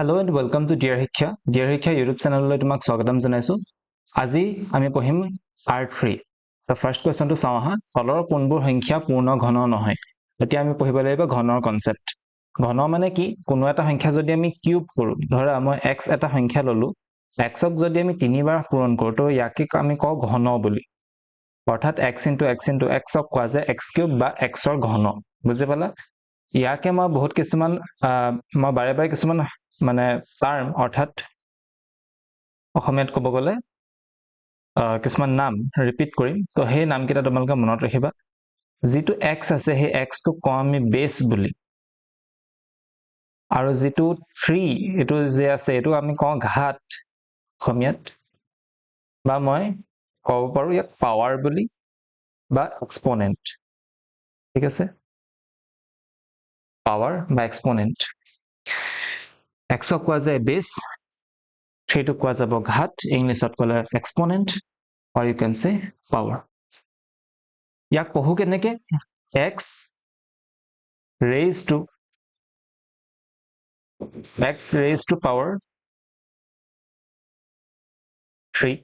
Hello and welcome to Dear Hikkya. Dear Hikkya YouTube channel লৈ তোমাক স্বাগতম জনাইছো। আজি আমি পঢ়িম R3. The first question to চাওঁ আহা, তলৰ কোনবোৰ সংখ্যা পূৰ্ণ ঘন নহয়। এতিয়া আমি পঢ়িব লাগিব ঘনৰ কনসেপ্ট। ঘন মানে কি? কোনো এটা সংখ্যা যদি আমি কিউব কৰো, ধৰা মই x এটা সংখ্যা ললো, x ক যদি আমি 3 বাৰ পূৰণ কৰো তো ইয়াকে আমি কওঁ ঘন বুলি। অৰ্থাৎ x * x * x ক কোৱা যায় x কিউব বা x ৰ ঘন। বুজি পালা? ইয়াকে মই বহুত কিছুমান মই বাৰে বাৰে কিছুমান মানে টাৰ্ম অৰ্থাৎ অসমীয়াত ক'ব গ'লে কিছুমান নাম ৰিপিট কৰিম তো সেই নামকেইটা তোমালোকে মনত ৰাখিবা যিটো x আছে সেই x টো কওঁ আমি বেছ বুলি আৰু যিটো 3 এটো যে আছে এটো আমি কওঁ ঘাত অসমীয়াত বা মই ক'ব পাৰো ইয়াক পাৱাৰ বুলি বা এক্সপোনেন্ট ঠিক আছে পাৱাৰ বা এক্সপোনেন্ট x ক কোৱা যায় বেছ 3 to কোৱা যাব ঘাত ইংলিছত ক'লে exponent or you can say power ইয়াক পঢ়ো কেনেকে x raised to power 3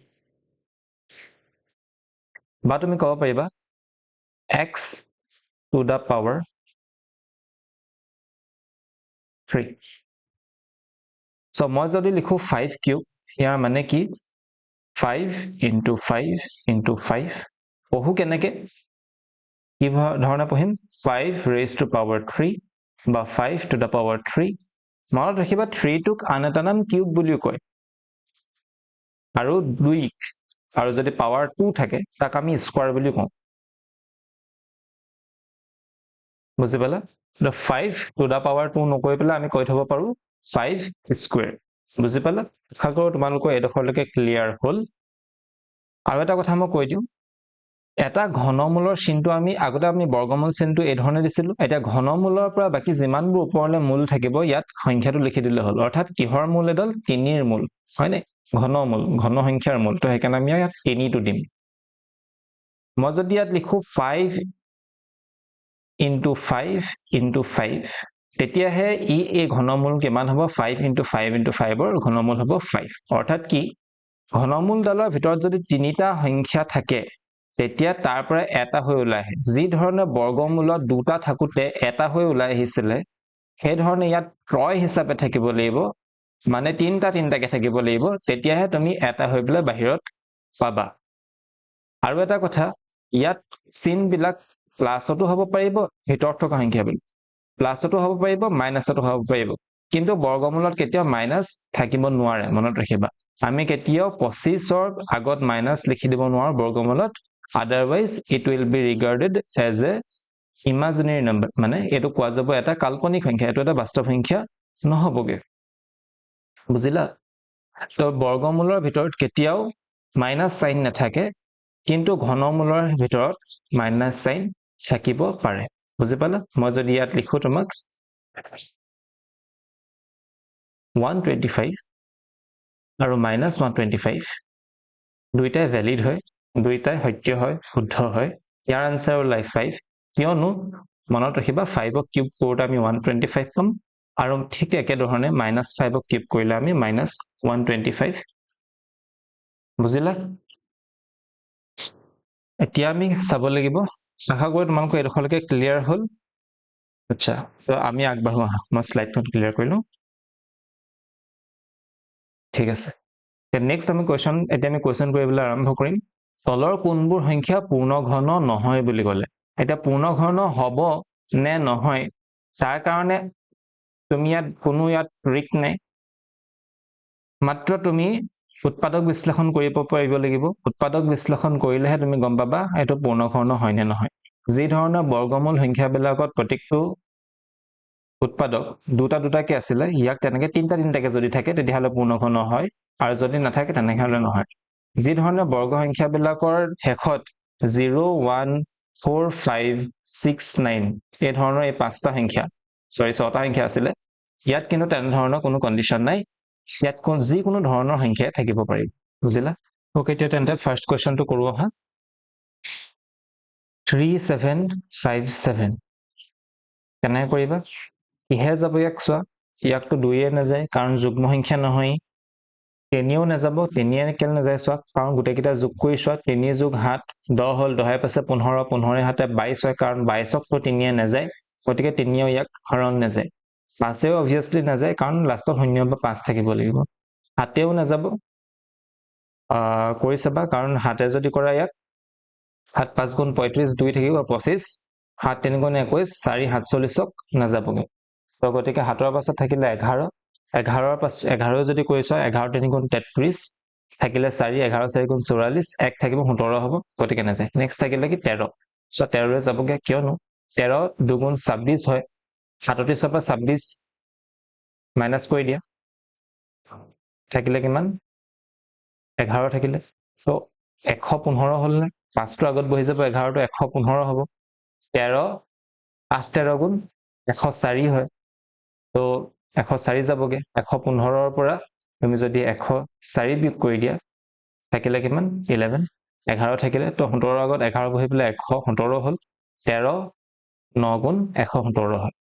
বা তুমি ক'ব পাৰিবা x to the power 3 so মই যদি লিখো 5 কিউব ইয়াৰ মানে কি 5 into 5 into 5 পঢ়ো কেনেকে কি ধৰণে পঢ়িম 5 raised to power 3 বা 5 to the power 3 মনত ৰাখিবা 3 টোক আন এটা নাম কিউব বুলিও কয় আৰু 2 আৰু যদি পাৱাৰ 2 থাকে তাক আমি স্কয়াৰ বুলি কওঁ বুজি পালা the 5 to the power 2 নকৈ পেলাই আমি কৈ থব পাৰো 5 স্কয়াৰ বুজি পালা আশা কৰো তোমালোকৰ এডখৰলৈকে ক্লিয়াৰ হ'ল আৰু এটা কথা মই কৈ দিওঁ এটা ঘনমূলৰ চিনটো আমি আগতে আমি বৰ্গমূল চিনটো এই ধৰণে দিছিলো এতিয়া ঘনমূলৰ পৰা বাকি যিমানবোৰ ওপৰলে মূল থাকিব ইয়াত সংখ্যাটো লিখি দিলে হ'ল অৰ্থাৎ কিহৰ মূল এডাল 3 ৰ মূল হয়নে ঘনমূল ঘন সংখ্যাৰ মূল তো হেকাৰণে আমি ইয়াত 3 টো দিম মই যদি ইয়াত লিখো 5 into 5 into 5 তেতিয়াহে এই ঘনমূল কিমান হ'ব 5 into 5 into 5 ৰ ঘনমূল হ'ব 5 অৰ্থাৎ কি ঘনমূল ডালৰ ভিতৰত যদি তিনিটা সংখ্যা থাকে তেতিয়া তাৰ পৰা এটা হৈ ওলাই আহে যি ধৰণে বৰ্গমূলত দুটা থাকুতে এটা হৈ ওলাই আহিছিলে সেই ধৰণে ইয়াত ত্ৰয় হিচাপে থাকিব লাগিব মানে তিনটাকে থাকিব লাগিব তেতিয়াহে তুমি এটা হৈ পেলাই বাহিৰত পাবা আৰু এটা কথা ইয়াত চিন বিলাক প্লাছতো হ'ব পাৰিব ভিতৰত থকা সংখ্যাবিলাক প্লাছতো হ'ব পাৰিব মাইনাছতো হ'ব পাৰিব কিন্তু বৰ্গমূলত কেতিয়াও মাইনাছ থাকিব নোৱাৰে মনত ৰাখিবা আমি কেতিয়াও 25 ৰ আগত মাইনাছ লিখি দিব নোৱাৰো বৰ্গমূলত otherwise it will be regarded as a imaginary number মানে এটো কোৱা যাব এটা কাল্পনিক সংখ্যা এটো এটা বাস্তৱ সংখ্যা নহবগে বুজিলা তো বৰ্গমূলৰ ভিতৰত কেতিয়াও মাইনাছ সাইন নাথাকে কিন্তু ঘনমূলৰ ভিতৰত মাইনাছ সাইন থাকিব পাৰে বুজি পালা মই যদি ইয়াত লিখো তোমাক 125 আৰু -125 দুইটাই ভ্যালিড হয় দুইটাই সত্য হয় শুদ্ধ হয় ইয়াৰ আনসাৰ ওলাই 5 কিয়নো মনত ৰাখিবা 5 ক কিউব কৰোতে আমি 125 পাম আৰু ঠিক একে ধৰণে -5 ক কিউব কৰিলে আমি -125 বুজিলা এতিয়া আমি চাব লাগিব আশা কৰো তোমালোকৰ এডখৰলৈকে ক্লিয়াৰ হ'ল আচ্ছা তো আমি আগবাঢ়ো আহা মই স্লাইডখন ক্লিয়াৰ কৰিলো ঠিক আছে নেক্সট আমি কোৱেশ্চন কৰিবলৈ আৰম্ভ কৰিম তলৰ কোনবোৰ সংখ্যা পূৰ্ণ ঘন নহয় বুলি ক'লে এটা পূৰ্ণ ঘন হ'ব নে নহয় তাৰ কাৰণে তুমি ইয়াত কোনো ট্ৰিক নাই মাত্ৰ তুমি উৎপাদক বিশ্লেষণ কৰিব পাৰিব লাগিব উৎপাদক বিশ্লেষণ কৰিলেহে তুমি গম পাবা এটো পূৰ্ণ ঘন হয় নে নহয় যি ধৰণৰ বৰ্গমূল সংখ্যাবিলাকত প্ৰত্যেকটো উৎপাদক দুটাকে আছিল ইয়াক তেনেকে তিনটাকে যদি থাকে তেতিয়াহলে পূৰ্ণ ঘন হয় আৰু যদি নাথাকে তেনেহলে নহয় যি ধৰণৰ বৰ্গ সংখ্যাবিলাকৰ শেষত 0 1 4 5 6 9 এই ধৰণৰ এই পাঁচটা সংখ্যা ছটা সংখ্যা আছিল ইয়াত কিন্তু তেনে ধৰণৰ কোনো কন্ডিশন নাই ইয়াত যিকোনো ধৰণৰ সংখ্যা থাকিব পাৰিব বুজিলা ওকে এতিয়া তেন্তে ফাৰ্স্ট কোৱেশ্চনটো কৰো আহা 3757 কেনে কৰিবা কিহে যাব ইয়াক চোৱা ইয়াকতো 2 নাযায় কাৰণ যুগ্ম সংখ্যা নহয়। 3ও নাযাব, 3 কেলে নাযায় চোৱা, কাৰণ গোটেইকেইটা যোগ কৰি চোৱা, 3 যোগ 7 10 হ'ল, 10 পাছে 15, 15 7 22 হয়, কাৰণ 22কতো 3 নাযায়, গতিকে 3ও ইয়াক হৰণ নাযায়। 5ও অবভিয়াছলি নাযায়, কাৰণ লাষ্টত 0 বা 5 থাকিব লাগিব। 7ও নাযাব, কৰি চাবা, কাৰণ 7 যদি কৰা ইয়াক 7 5 গুণ 35, 2 থাকিব 25, 7 3 গুণ 21, 4 47ক নাযাবগে। তো গতিকে 7ৰ পাছত থাকিলে 11, 11ৰ পাছত 11 যদি কৰি চোৱা, 11 3 গুণ 33, থাকিলে 4, 11 4 গুণ 44, 1 থাকিব 17 হ'ব, গতিকে নাযায়। নেক্সট থাকিলে কি 13, চ 13ৰে যাবগে, কিয়নো 13 2 গুণ 26 হয়, 37ৰ পৰা 26 মাইনাছ কৰি দিয়া, থাকিলে কিমান 11 থাকিলে, তো 115 হ'ল নে, 5টো আগত বহি যাব, 11টো 115 হ'ব। 13 8 13 গুণ 104 হয়, তো 104 যাবগে। 115ৰ পৰা তুমি যদি 104 বিয়োগ কৰি দিয়া, থাকিলে কিমান 11, 11 থাকিলে, তো 17ৰ আগত 11 বহি পেলাই 117 হ'ল, 13 9 গুণ 117 হয়।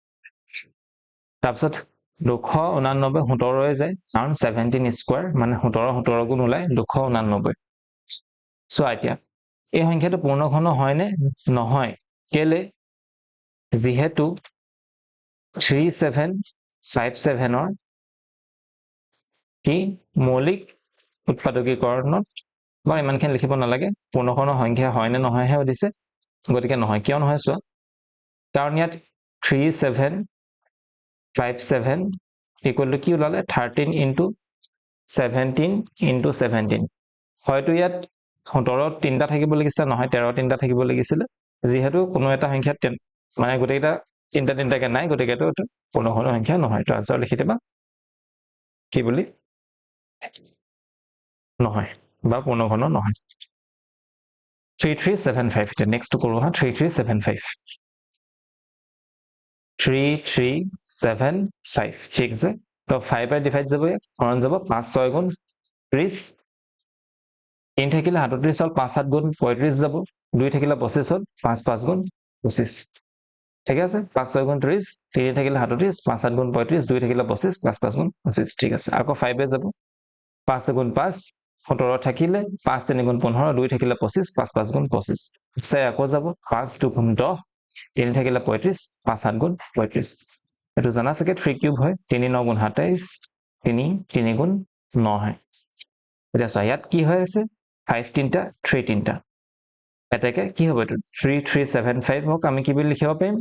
তাৰপিছত 289 17ৰে যায়, কাৰণ 17 স্কোৱাৰ মানে 17 গুণ ওলাই 289। চোৱা এতিয়া এই সংখ্যাটো পূৰ্ণঘন হয়নে নহয়, কেলে যিহেতু 3757ৰ কি মৌলিক উৎপাদকীকৰণত বা ইমানখিনি লিখিব নালাগে, পূৰ্ণঘন সংখ্যা হয়নে নহয়হে সুধিছে, গতিকে নহয়। কিয় নহয় চোৱা, কাৰণ ইয়াত 3757 ইকুৱেল টু কি ওলালে 13 ইনটু 17 ইনটু 17, হয়তো ইয়াত 17 তিনিটা থাকিব লাগিছিলে, নহয় 13 তিনিটা থাকিব লাগিছিলে, যিহেতু কোনো এটা সংখ্যাত মানে গোটেইকেইটা তিনিটা তিনিটাকে নাই, গতিকে এইটো পূৰ্ণঘন সংখ্যা নহয়। তো আনসাৰ লিখি দিবা কি বুলি, নহয় বা পূৰ্ণঘন নহয়। 3375, এতিয়া নেক্সটটো কৰো হা, 3375 3375, ঠিক আছে। তো 5 বাই ডিভাইড যাব, হৰণ যাব, 5 6 গুণ 30, 3 থাকিলে 37 হ'ল, 5 7 গুণ 35 যাব, 2 থাকিলে 25 হ'ল, 5 5 গুণ 25, ঠিক আছে। 5 6 গুণ 30, 3 থাকিলে 37, 5 7 গুণ 35, 2 থাকিলে 25, 5 5 গুণ 25, ঠিক আছে। আকৌ 5 যাব, 5 গুণ 5 17 থাকিলে, 5 3 গুণ 15, 2 থাকিলে 25, 5 5 গুণ 25, আকৌ যাব 5 2 গুণ 10, 3 থাকিলে 35, 5 7 গুণ 35, এইটো জানা চাগে 3 কিউব হয়, 3 9 গুণ 27, 3 3 গুণ 9 হয়। এতিয়া চোৱা ইয়াত কি হৈ আছে, 5 তিনিটা 3 তিনিটা, এটাকে কি হ'ব, এইটো 3375 হওক, আমি কি বুলি লিখিব পাৰিম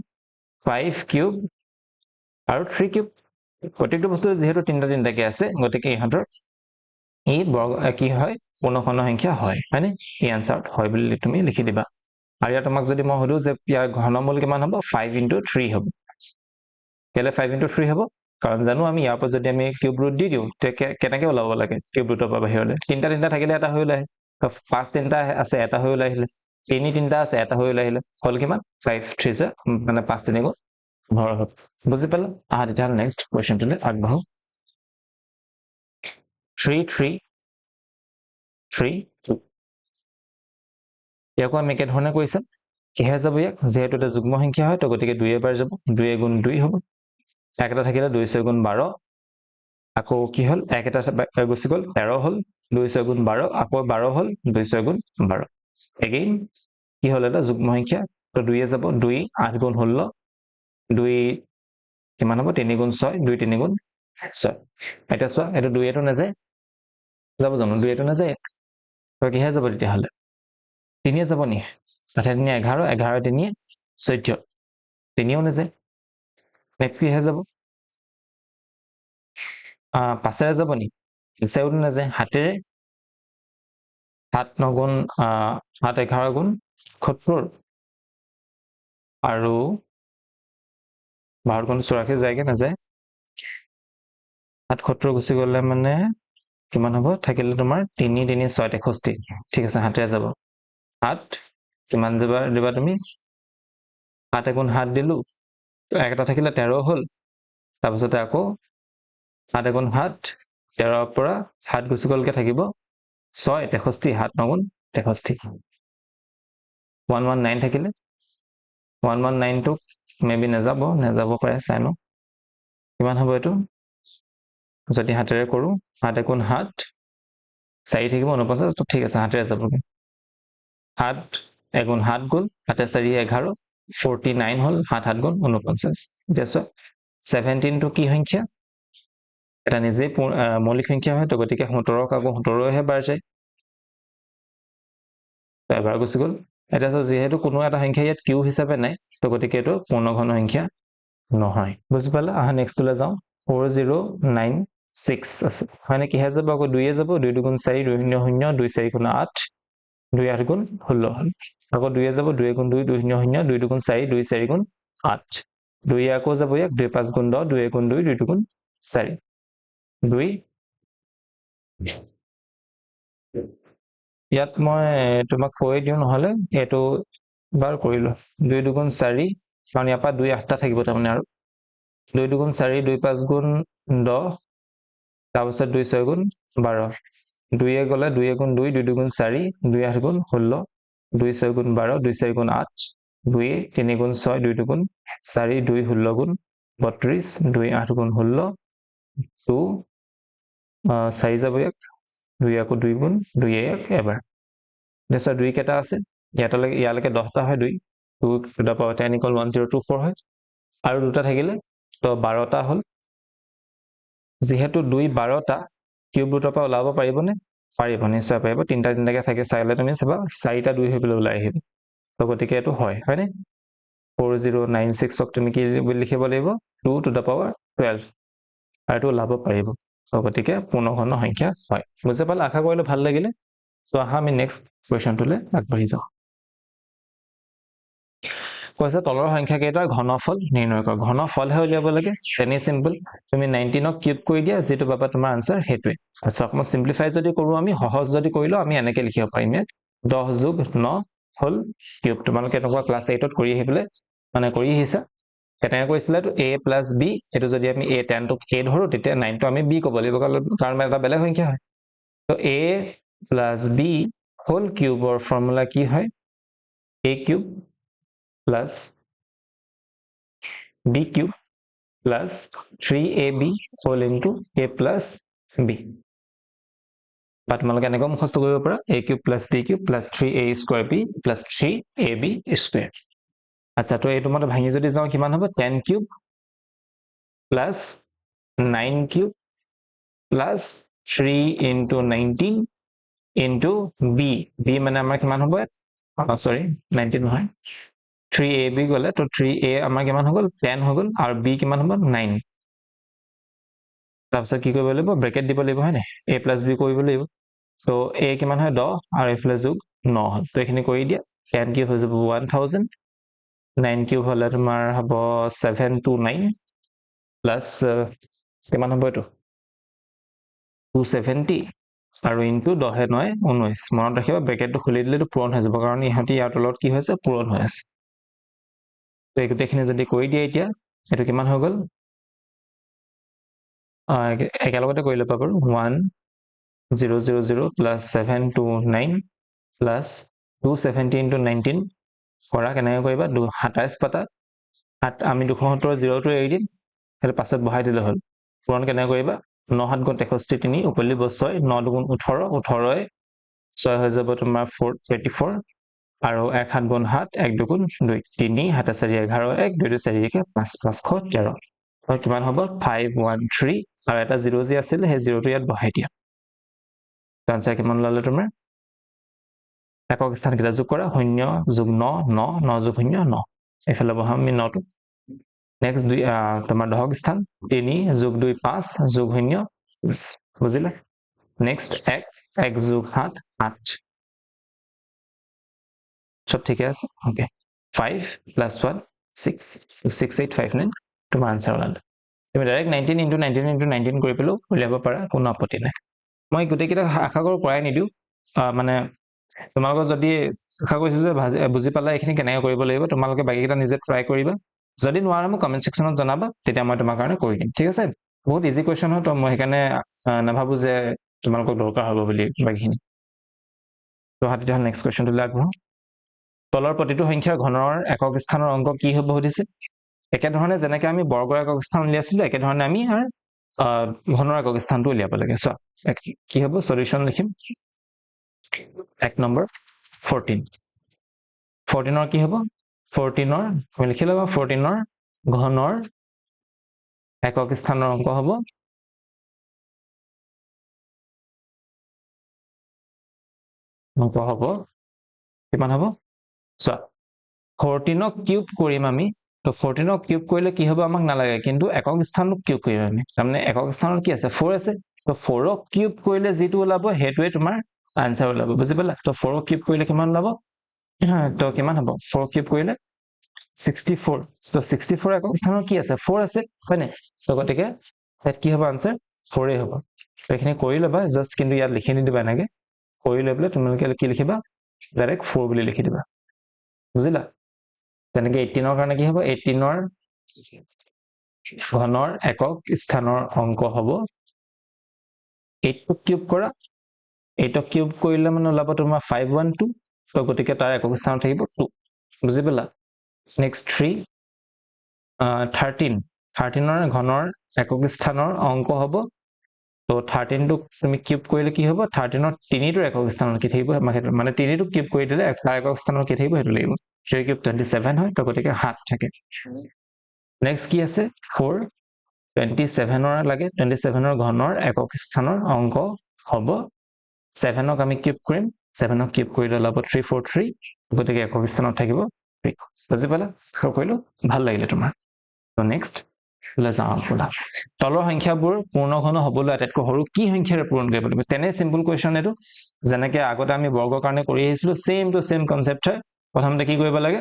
5 কিউব আৰু 3 কিউব, প্ৰত্যেকটো বস্তু যিহেতু তিনিটা তিনিটাকে আছে, গতিকে ইহঁতৰ ই কি হয় পূৰ্ণঘন সংখ্যা হয়, হয়নে, এই আনসাৰত হয় বুলি তুমি লিখি দিবা। আৰু ইয়াত তোমাক যদি মই সুধো যে ইয়াৰ ঘনমূল কিমান হ'ব, 5 into 3 হ'ব। কেলে 5 into 3 হ'ব, কাৰণ জানো আমি ইয়াৰ পৰা যদি আমি কিউব ৰুট দি দিওঁ, কেনেকে ওলাব লাগে কিউব ৰুটৰ পৰা বাহিৰলৈ, তিনিটা তিনিটা থাকিলে এটা হৈ ওলাই, 5 তিনিটা আছে এটা হৈ ওলাই আহিলে, 3 তিনিটা আছে এটা হৈ ওলাই আহিলে, হ'ল কিমান 5 3 মানে 5 3 গুণ 12 হ'ল। বুজি পালা? আহা তেতিয়াহ'লে নেক্সট কুৱেশ্যনটোলৈ আগবাঢ়ো। 3 3 3 2, ইয়াকো আমি একেধৰণে কৰি চাম। কিহে যাব ইয়াক, যিহেতু এটা যুগ্ম সংখ্যা হয়, তো গতিকে 2 এবাৰ যাব, 2 গুণ 2 হ'ব, 1 এটা থাকিলে 2 6 গুণ 12, আকৌ কি হ'ল 1 এটা গুচি গ'ল, 13 হ'ল, 2 6 গুণ 12, আকৌ 12 হ'ল, 2 6 গুণ 12, এগেইন কি হ'ল এটা যুগ্ম সংখ্যা, তো 2 যাব, 2 8 গুণ 16, 2 কিমান হ'ব 3 গুণ 6, 2 3 গুণ 6, এতিয়া চোৱা এইটো 2 টো নাযায়, যাব জানো 2 টো নাযায়, তো কিহে যাব তেতিয়াহ'লে 3 যাব নি, 8 3 11, 11 3 14, 3ও নাযায়, নেক্সট কিহে যাব 5ৰে যাব নি, 5ও নাযায়, 7ৰে, 7 9 গুণ 7 11 গুণ 70, আৰু 12 গুণ 84 যায়গে নাযায়, 7 70 গুচি গ'লে মানে কিমান হ'ব, থাকিলে তোমাৰ 3 3 6 63, ঠিক আছে 7ৰে যাব, 7 কিমান দিবা তুমি, 7 গুণ 7 দিলো, 1 এটা থাকিলে 13 হ'ল, তাৰপিছতে আকৌ 7 গুণ 7, 13ৰ পৰা 7 গুচি গ'লকে থাকিব 6 63, 7 9 গুণ 63, 119 থাকিলে, 119টো মেবি নাযাব পাৰে, চাই লওঁ কিমান হ'ব এইটো, যদি হাতেৰে কৰোঁ 7 × 7 4 থাকিব 49 তো ঠিক আছে হাতেৰে যাবগৈ 7 × 7 গ'ল 7 4 11 49 হ'ল 7 7 গ'ল 49 এতিয়া চোৱা 17 টো কি সংখ্যা এটা নিজেই মৌলিক সংখ্যা হয় তো গতিকে 17ক আকৌ 17হে বাৰ যায় তো এবাৰ গুচি গ'ল এটা যেহেতু কোনো এটা সংখ্যা ইয়াত কিউ হিচাপে নাই তো গতিকে এইটো পূৰ্ণঘন সংখ্যা নহয় বুজি পালা আহা নেক্সটলৈ যাওঁ 4096 আছে হয়নে কিহে যাব আকৌ 2 যাব 2 2 গুণ 4 2 0 0 2 4 গুণ 8 2 8 গুণ 16 হ'ল আকৌ 2 যাব 2 গুণ 2 2 0 0 2 2 গুণ 4 2 4 গুণ 8 2 আকৌ যাব ইয়াক 2 5 গুণ 10 2 গুণ 2 2 গুণ 4 2 ইয়াত মই তোমাক কৈ দিওঁ নহলে এইটো বাৰ কৰিলো 2 2 গুণ 4 কাৰণ ইয়াৰ পৰা 2 8টা থাকিব তাৰমানে আৰু 2 2 গুণ 4 2 5 গুণ 10 তাৰপিছত 2 6 গুণ 12 2 গ'লে 2 গুণ 2 2 গুণ 4 2 8 গুণ 16 2 6 গুণ 12 2 4 গুণ 8 2 3 গুণ 6 2 গুণ 4 2 16 গুণ 32 2 8 গুণ 16 2 4 যাব ইয়াক 2 আকৌ 2 গুণ 2 1 এবাৰ নিশ্চয় 2 কেইটা আছে ইয়ালৈকে 10টা হয় 2 2 to the power 10 = 1024 হয় আৰু দুটা থাকিলে তো 12টা হ'ল যেহেতু 2 12টা কিউব ৰুটৰ পৰা ওলাব পাৰিবনে পাৰিব নিশ্চয় পাৰিব তিনটা তিনটাকে থাকে চাইলে তুমি চাবা 4টা 2 হৈ পেলাই ওলাই আহিব তো গতিকে এইটো হয়নে 4096ক তুমি কি লিখিব লাগিব 2 to the power 12 আৰু এইটো ওলাব পাৰিব তো গতিকে পূৰ্ণঘন সংখ্যা হয় বুজি পালা আশা কৰিলে ভাল লাগিলে তো আহা আমি নেক্সট কুৱেশ্যনটোলৈ আগবাঢ়ি যাওঁ কৈছে তলৰ সংখ্যা কেইটাৰ ঘনফল নিৰ্ণয় কৰা ঘনফলহে উলিয়াব লাগে তেনে চিম্পল তুমি 19ক কিউব কৰি দিয়া যেটো পাবা তোমাৰ আনসাৰ হেতুৱে আচ্ছা অকমান সিম্পলিফাই যদি কৰো আমি সহজ যদি কৰিলো আমি এনেকে লিখিব পাৰিম 10 যোগ 9 হল কিউব তোমালোকে এনেকুৱা ক্লাস 8ত কৰি আহিবলে মানে কৰি আহিছা কেনেকৈ কৰিছিলে তো a + b এটো যদি আমি a 10 টোক a ধৰো তেতিয়া 9 টো আমি b ক'ব লাগিব কাৰণ এটা বেলেগ সংখ্যা হয় তো a + b হোল কিউবৰ ফৰ্মুলা কি হয় a cube plus b cube plus 3ab whole into a plus b বা তোমালোকে এনেকৈ মুখস্থ কৰিব পাৰা a cube plus b cube plus 3a square b plus 3ab square আচ্ছা তো এইটো মতে ভাঙি যদি যাওঁ কিমান হ'ব 10 cube plus 9 cube plus 3 into 19 into b b মানে আমাৰ কিমান হ'ব সৰি 19 নহয় 3ab গলে তো 3a আমাৰ কিমান হৈ গল 10 হৈ গল আৰু b কিমান হ'ব 9 তাৰপিছত কি কৰিব লাগিব ব্ৰেকেট দিব লাগিব হয় নে a + b কৰিব লাগিব তো a কিমান হয় 10 আৰু এফালে যোগ 9 হ'ল তো এখিনি কৰি দিয়া 10 কিউব হৈ যাব 1000 9 কিউব হলে তোমাৰ হ'ব 729 প্লাস কিমান হ'ব এটো 270 আৰু ইনটু 10 9 19 মনত ৰাখিবা ব্ৰেকেটটো খুলি দিলেটো পূৰণ হৈ যাব কাৰণ ইহঁতি ইয়াৰ তলত কি হৈছে পূৰণ হৈ আছে তো এই গোটেইখিনি যদি কৰি দিয়ে এতিয়া এটো কিমান হৈ গ'ল একেলগতে কৰি ল'ব পাৰো 1000 plus 729 plus 270 into 19 কৰা কেনেকৈ কৰিবা 27 পাতা আমি 270 0টো এৰি দিম হেলে পাছত বহাই দিলে হ'ল পূৰণ কেনেকৈ কৰিবা 9 7 গুণ 63 3 উপলি 6 9 গুণ 18 18 6 হৈ যাব তোমাৰ 24 আৰু 1 7 গুণ 7 1 2 গুণ 2 3 7 4 11 1 2 2 4 1 5 513 তো কিমান হ'ব 513 আৰু এটা 0 যি আছিল সেই 0টো ইয়াত বহাই দিয়া আনসাৰ কিমান ওলালে তোমাৰ একক স্থান কেইটা যোগ কৰা 0 যোগ 9 9 9 যোগ 0 9 এফালে বহাম আমি 9 টো নেক্সট তোমাৰ দহক স্থান 3 যোগ 2 5 যোগ 0 বুজিলা নেক্সট 1 1 যোগ 7 8 সব ঠিকে আছে ওকে 5 plus 1 6 6859 তোমাৰ আনসাৰ ওলালে তুমি ডাইৰেক্ট 19 into 19 into 19 কৰি পেলাও উলিয়াব পাৰা কোনো আপত্তি নাই মই গোটেইকেইটা আশা কৰো কৰাই নিদিও মানে তোমালোকৰ যদি আশা কৰিছো যে বুজি পালা এইখিনি কেনেকৈ কৰিব লাগিব তোমালোকে বাকিকেইটা নিজে ট্ৰাই কৰিবা যদি নোৱাৰা মোক কমেন্ট সেকশনত জনাবা তেতিয়া মই তোমাৰ কাৰণে কৰি দিম ঠিক আছে বহুত ইজি কোৱেশ্চন হয় তো মই সেইকাৰণে নাভাবো যে তোমালোকক দৰকাৰ হ'ব বুলি বাকিখিনি তো হাতে নেক্সট কোৱেশ্চনটো আগবঢ়াও তলৰ প্ৰতিটো সংখ্যাৰ ঘনৰ একক স্থানৰ অংক কি হ'ব সুধিছে একেধৰণে যেনেকৈ আমি বৰ্গৰ একক স্থান উলিয়াইছিলো একেধৰণে আমি ঘনৰ একক স্থানটো উলিয়াব লাগে চোৱা কি হ'ব সলিউশন লিখিম 1 নম্বৰ 14 14 কি হ'ব 14 আমি লিখি লবা 14 ঘনৰ একক স্থানৰ অংক হ'ব কিমান হ'ব চোৱা 14 কিউব কৰিম আমি তো 14 কিউব কৰিলে কি হ'ব আমাক নালাগে কিন্তু একক স্থানক কিউব কৰিম আমি তাৰমানে একক স্থানত কি আছে 4 আছে তো 4 কিউব কৰিলে যেটো ওলাব হেতুৱে তোমাৰ আনসাৰ ওলাব বুজি পালা তো 4 কিউব কৰিলে কিমান ওলাব তো কিমান হ'ব 4 কিউব কৰিলে 64 তো 64 একক স্থানত কি আছে 4 আছে হয় নাই তো গতিকে ইয়াত কি হ'ব আনসাৰ 4 এ হ'ব তো এখিনি কৰি লবা জাস্ট কিন্তু ইয়াত লিখি নিদিবা এনেকে কৰি লৈ পেলাই তোমালোকে কি লিখিবা ডাইৰেক্ট 4 বুলি লিখি দিবা বুজিলা তেনেকে 18 কাৰণে কি হ'ব 18 ঘনৰ একক স্থানৰ অংক হ'ব 8 কিউব কৰা 8 কিউব কৰিলে মানে ওলাব তোমাৰ 512 তো গতিকে তাৰ একক স্থানত থাকিব 2 বুজি পালা নেক্সট 3 13 ঘনৰ একক স্থানৰ অংক হ'ব তো 13 টো তুমি কিউব কৰিলে কি হ'ব 13 3 টোৰ একক স্থানত কি থাকিব মানে 3 টো কিউব কৰি দিলে তাৰ একক স্থানত কি থাকিব হেতু লাগিব 3 কিউব 27 হয় তো গতিকে 7 থাকে নেক্সট কি আছে 4 27 লাগে 27 ঘনৰ একক স্থানৰ অংক হ'ব 7 আমি কিউব কৰিম 7 কিউব কৰিলে ওলাব 343 গতিকে একক স্থানত থাকিব 3 বুজি পালা কৰিলো ভাল লাগিলে তোমাৰ তো নেক্সট যাওঁ বলা তলৰ সংখ্যাবোৰ পূৰ্ণঘন হ'বলৈ আটাইতকৈ সৰু কি সংখ্যাৰে পূৰণ কৰিব লাগিব তেনে সিম্পল কোৱেশ্চন এটো যেনেকৈ আগতে আমি বৰ্গৰ কাৰণে কৰি আহিছিলো সেম টু সেম কনসেপ্ট হয় প্ৰথমতে কি কৰিব লাগে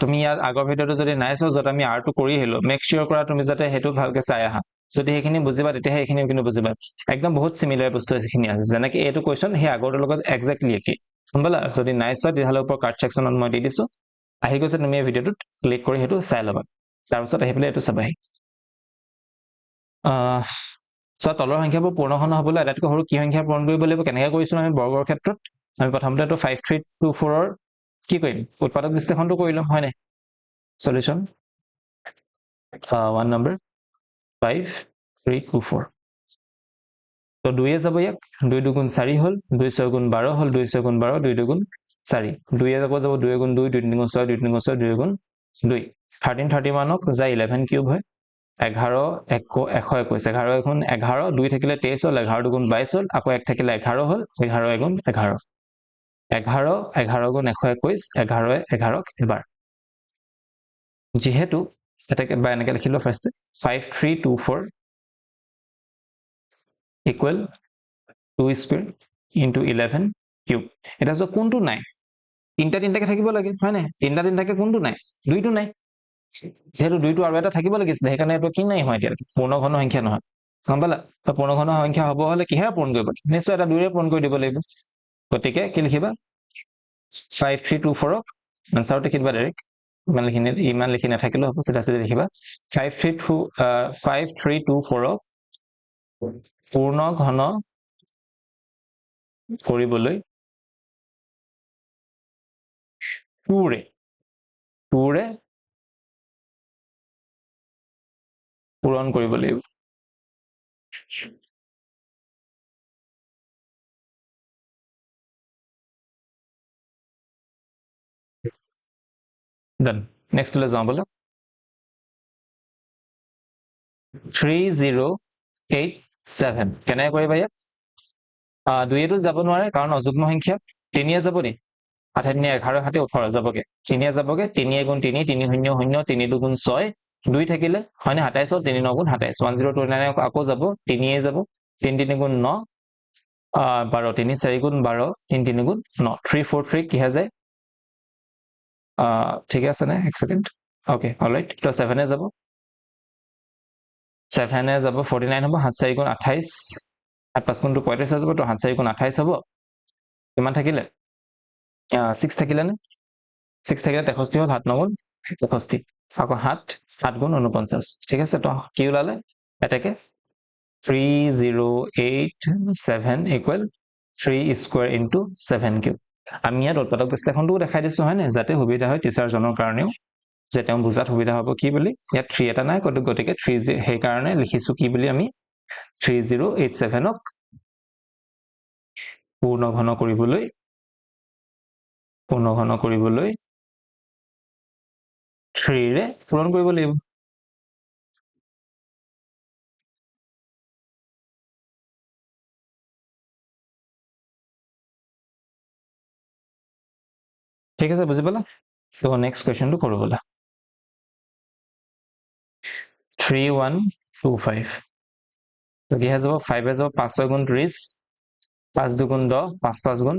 তুমি ইয়াত আগৰ ভিডিওটো যদি নাই চোৱা যত আমি আৰটো কৰি আহিলো মেক শিওৰ কৰা তুমি যাতে হেতু ভালকে চাই আহা যদি হেখিনি বুজিবা তেতিয়া হেখিনি কিন্তু বুজিবা একদম বহুত সিমিলাৰ বস্তু এখিনি আছে যেনেকৈ এটো কোৱেশ্চন হে আগৰটোৰ লগত এক্স্যাক্টলি একে বুজিলা যদি নাই চোৱা তেতিয়াহলে ওপৰ কাৰ্ড সেকশনত মই দি দিছো আহি গৈছে তুমি এই ভিডিওটোত ক্লিক কৰি হেতু চাই লবা তাৰপিছত আহি পেলাই এটো চাবাহি চোৱা তলৰ সংখ্যাবোৰ পূৰ্ণঘন হ'বলৈ আটাইতকৈ সৰু কি সংখ্যা পূৰণ কৰিব লাগিব কেনেকৈ কৰিছো আমি বৰ্গৰ ক্ষেত্ৰত আমি প্ৰথমতে 5324 ৰ কি কৰিম উৎপাদক বিশ্লেষণটো কৰি লম হয় নাই সলিউশন 1 নম্বৰ 5324 তো 2 এ যাব ইয়াক 2 দুগুণ 4 হল 2 6 গুণ 12 হল 2 6 গুণ 12 2 দুগুণ 4 2 এ যাব 2 গুণ 2 2 3 গুণ 6 2 3 গুণ 6 2 গুণ 2 13 31 ক যায় 11 কিউব হয় 11 121 11 গুণ 11 2 থাকিলে 23 হল 11 দুগুণ 22 হল আকৌ 1 থাকিলে 11 হল 11 গুণ 11 11 11 গুণ 121 11 11 এবাৰ যেহেতু এটাকে বা এনেকে লিখিলো first 5324 equal 2 square into 11 cube এটা যে কোনটো নাই তিনটা তিনটাকে থাকিব লাগে হয় নাই তিনটা তিনটাকে কোনটো নাই দুইটো নাই যেহেতু দুইটো আৰু এটা থাকিব লাগিছিল সেইকাৰণে এটো কি নাই হয় এতিয়া পূৰ্ণঘন সংখ্যা নহয় গম পালা তো পূৰ্ণঘন সংখ্যা হ'ব হলে কিহে পূৰণ কৰিব নিশ্চয় এটা দুইৰে পূৰণ কৰি দিব লাগিব গতিকে কি লিখিবা 5324 ক আনসাৰতে কিবা ডাইৰেক্ট ইমান লিখি নাথাকিলেও হ'ব চিধা চিধা লিখিবা 5324 ক পূৰ্ণঘন কৰিবলৈ 2 ৰে পূৰণ কৰিব লাগিব ডান নেক্সট লৈ যাওঁ বলা 3087 কেনে কৰিবা ইয়াত 2 এটো যাব নোৱাৰে কাৰণ অযুগ্ম সংখ্যা 3 এ যাব নি 8 3 11 7 18 যাবগে 3 এ যাবগে 3 গুণ 3 3 0 0 3 দুগুণ 6 2 থাকিলে হয় না 27 3 9 গুণ 27 1029 আকৌ যাব 3 এ যাব 3 3 গুণ 9 12 3 4 গুণ 12 3 3 গুণ 9 343 কি হৈ যায় ঠিক আছে না এক সেকেন্ড ওকে অলৰাইট তো 7 এ যাব 7 এ যাব 49 হ'ব 7 4 গুণ 28 7 5 গুণ 35 যাব তো 7 4 গুণ 28 হ'ব কিমান থাকিলে 6 থাকিলে নে 6 থাকিলে 63 হল 7 9 গুণ 63 আকৌ 7 গুণ 49 ঠিক আছে তো কি ওলালে এটাকে 3087 ইকুৱেল 3 স্কয়াৰ ইনটু 7 কিউব আমি ইয়াত উৎপাদক বিশ্লেষণটো দেখাই দিছো হয় না যাতে সুবিধা হয় টিচাৰজনৰ কাৰণেও যে তেওঁ বুজাত সুবিধা হ'ব কি বুলি ইয়াত 3 এটা নাই গতিকে 3 সেই কাৰণে লিখিছো কি বুলি আমি 3087ক পূৰ্ণ ঘন কৰিবলৈ 3 ৰে পূৰণ কৰিব লাগিব ঠিক আছে বুজি পালা তো নেক্সট কোৱেশ্চনটো কৰো বলা 3125 তো কি হৈ যাব 5 হৈ যাব 5 6 গুণ 30 5 2 গুণ 10 5 5 গুণ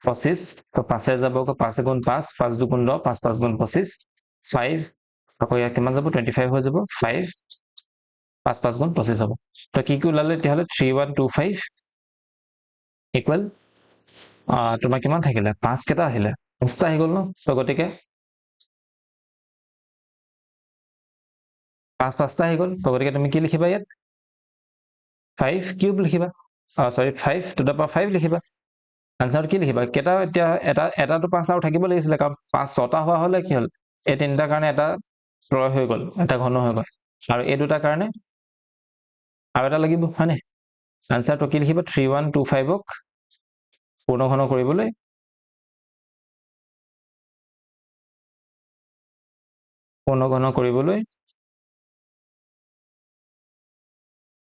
25 তো 5 এ যাব 5 গুণ 5 5 2 গুণ 10 5 5 গুণ 25 5 আকৌ ইয়াত কিমান যাব 25 হৈ যাব 5 5 5 গুণ 25 হ'ব তো কি কি ওলালে তেতিয়াহ'লে 3125 ইকুৱেল তোমাৰ কিমান থাকিলে 5 কেইটা আহিলে 5টা আহি গ'ল ন তো গতিকে 5টা আহি গ'ল তো গতিকে তুমি কি লিখিবা ইয়াত 5 কিউব লিখিবা সৰি 5 টু দা পাৱাৰ 5 লিখিবা আনসাৰ কি লিখিবা কেটা এতিয়া এটাটো 5 আৰু থাকিব লাগিছিল কাৰণ 5 6টা হোৱা হলে কি হল এই তিনিটাৰ কাৰণে এটা ত্ৰয় হৈ গ'ল এটা ঘন হৈ গ'ল আৰু এই দুটাৰ কাৰণে আৰু এটা লাগিব হয়নে আনসাৰটো কি লিখিবা 3125ক পূৰ্ণ ঘন কৰিবলৈ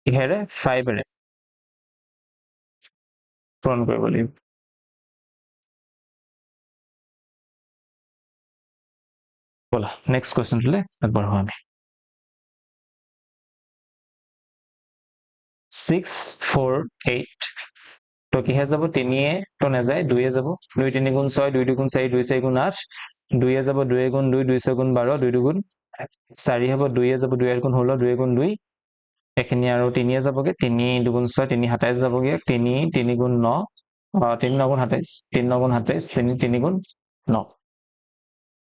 কিহেৰে 5 ৰে পূৰণ কৰিব লাগিব বলা নেক্সট কোৱেশ্চনটোলৈ আগবাঢ়ো আমি 648 তো কিহে যাব 3 তো নাযায় 2 যাব 2 3 গুণ 6 2 2 গুণ 4 2 4 গুণ 8 2 যাব 2 গুণ 2 2 6 গুণ 12 2 2 গুণ 4 হ'ব 2 যাব 2 গুণ 16 2 গুণ 2 এখিনি আৰু 3 যাবগে 3 2 গুণ 6 3 27 যাবগে 3 3 গুণ 9 3 9 গুণ 27 3 9 গুণ 27 3 3 গুণ 9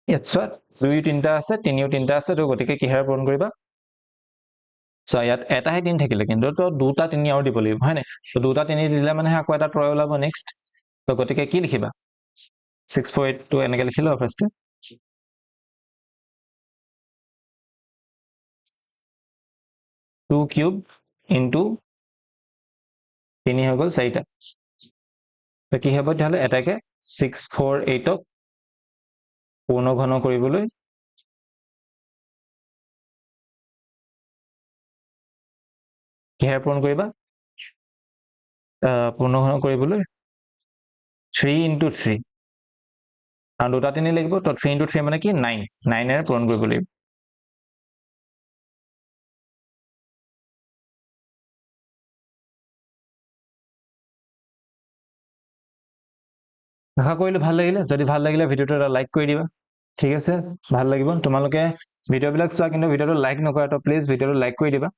ইয়াত চোৱা 2 3টা আছে 3 3টা আছে তো গতিকে কিহেৰে পূৰণ কৰিবা সো ইয়াত এটাহে 3 থাকিলে কিন্তু তো দুটা 3 আৰু দিব লাগিব হয় নাই তো দুটা 3 দিলে মানে আকৌ এটা ত্ৰয় ওলাব নেক্সট তো গতিকে কি লিখিবা 648 টো এনেকে লিখিলো ফাৰ্স্টে 2 কিউব ইনটু 3 হৈ গ'ল 4টা তো কি হ'ব তেতিয়াহ'লে এটাকে 648ক পূৰ্ণ ঘন কৰিবলৈ কিহেৰে পূৰণ কৰিবা পূৰ্ণ ঘন কৰিবলৈ 3 ইনটু 3 আৰু দুটা 3 লাগিব তো 3 ইনটু 3 মানে কি 9 9 এৰে পূৰণ কৰিব লাগিব আশা কৰিলো ভাল লাগিলে যদি ভাল লাগিলে ভিডিওটো এটা লাইক কৰি দিবা ঠিক আছে ভাল লাগিব তোমালোকে ভিডিওবিলাক চোৱা কিন্তু ভিডিওটো লাইক নকৰা তো প্লিজ ভিডিওটো লাইক কৰি দিবা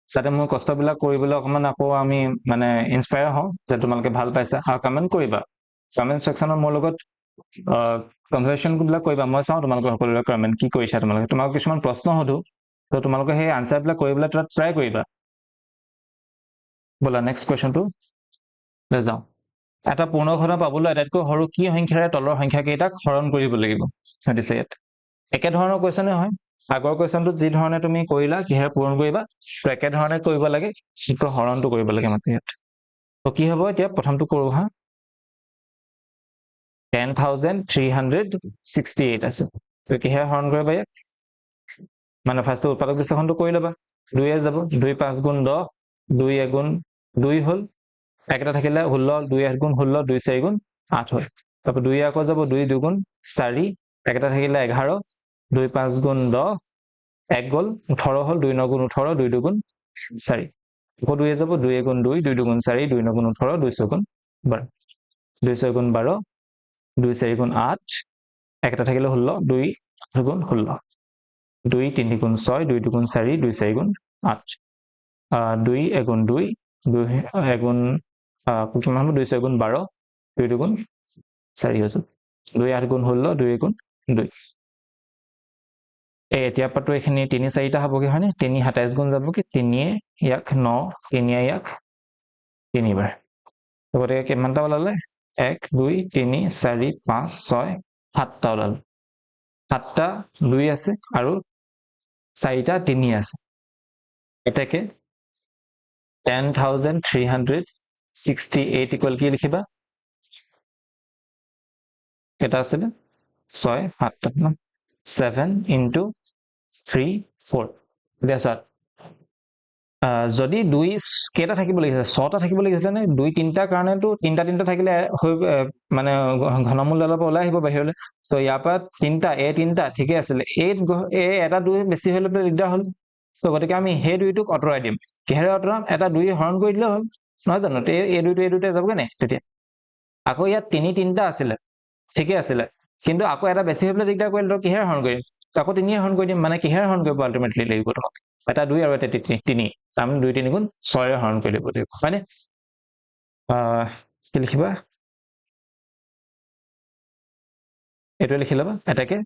যাতে মোৰ কষ্টবিলাক কৰিবলৈ অকমান আকৌ আমি মানে ইনস্পায়াৰ হওঁ যে তোমালোকে ভাল পাইছা আৰু কমেন্ট কৰিবা কমেন্ট সেকশনত মোৰ লগত কনভাৰসেশন বিলাক কৰিবা মই চাওঁ তোমালোকৰ সকলোৰে কমেন্ট কি কৰিছা তোমালোকে কিছুমান প্ৰশ্ন হদো তো তোমালোকে সেই আনসাৰ বিলাক কৰিবলৈ ট্ৰাই কৰিবা বলা নেক্সট কোৱেশ্চনটো লৈ যাওঁ এটা পূৰ্ণ ঘন পাবলৈ আটাইতকৈ সৰু কি সংখ্যাৰে তলৰ সংখ্যা কেইটাক হৰণ কৰিব লাগিব সুধিছে ইয়াত একে ধৰণৰ কোৱেশ্চনে হয় আগৰ কোৱেশ্চনটো যি ধৰণে তুমি কৰিলা কিহেৰে পূৰণ কৰিবা তো একে ধৰণে কৰিব লাগে কিন্তু হৰণটো কৰিব লাগে মাত্ৰ ইয়াত তো কি হ'ব এতিয়া প্ৰথমটো কৰো হা 10368 আছে তো কিহেৰে হৰণ কৰিবা ইয়াত মানে ফাৰ্স্টটো উৎপাদক বিশ্লেষণটো কৰি ল'বা 2 এ যাব 2 5 গুণ 10 2 এ গুণ 2 হল একটা থাকিলে 16 2 8 গুণ 16 2 4 গুণ 8 হয় তারপর 2 আকৌ যাব 2 2 গুণ 4 একটা থাকিলে 11 2 5 গুণ 10 1 গল 18 হল 2 9 গুণ 18 2 2 গুণ 4 আকৌ 2 যাব 2 গুণ 2 2 2 গুণ 4 2 9 গুণ 18 2 6 গুণ 12 2 6 গুণ 12 2 4 গুণ 8 একটা থাকিলে 16 2 গুণ 16 2 3 গুণ 6 2 2 গুণ 4 2 4 গুণ 8 2 এগুণ 2 2 এগুণ কিমান হ'ব 2 6 গুণ 12 2 2 গুণ 4 হৈ যাব 2 8 গুণ 16 2 গুণ 2 এতিয়া পাতো এখিনি 3 4টা হ'বগে হয়নে 3 27 গুণ যাব কি 3 ইয়াক 9 3 ইয়াক 3 বাৰ গতিকে কিমানটা ওলালে 1 2 3 4 5 6 7টা ওলালে 7টা 2 আছে আৰু 4টা 3 আছে এটাকে 10,368 ইকুৱেল কি লিখিবা এটা আছে 6 7টা 7 into 3 4 এতিয়া চোৱা যদি 2 কেইটা থাকিব লাগিছিল 6টা থাকিব লাগিছিল নে 2 3টাৰ কাৰণেতো 3টা থাকিলে মানে ঘনমূল ডালৰ পৰা ওলাই আহিব বাহিৰলৈ সো ইয়াৰ পৰা 3টা এ 3টা ঠিকে আছিল এ এটা 2 বেছি হ'লে দিগদাৰ হ'ল সো গতিকে আমি সেই 2টোক অতৰাই দিম কিহেৰে অতৰাম এটা 2 হৰণ কৰি দিলে হ'ল নহয় জানো এই 2টো যাবগে নাই তেতিয়া আকৌ ইয়াত 3টা আছিলে ঠিকে আছিলে কিন্তু আকৌ এটা বেছি হ'লে দিগদাৰ কৰিলে তো কিহেৰে হৰণ কৰিম আকৌ 3 হৰণ কৰি দিম মানে কিহেৰে হৰণ কৰিব আলটিমেটলি লাগিব তোমাক এটা 2 আৰু এটা 3 তাৰমানে 2 3 গুণ 6 ৰে হৰণ কৰি দিব লাগিব হয়নে কি লিখিবা এইটো লিখি ল'বা এটাকে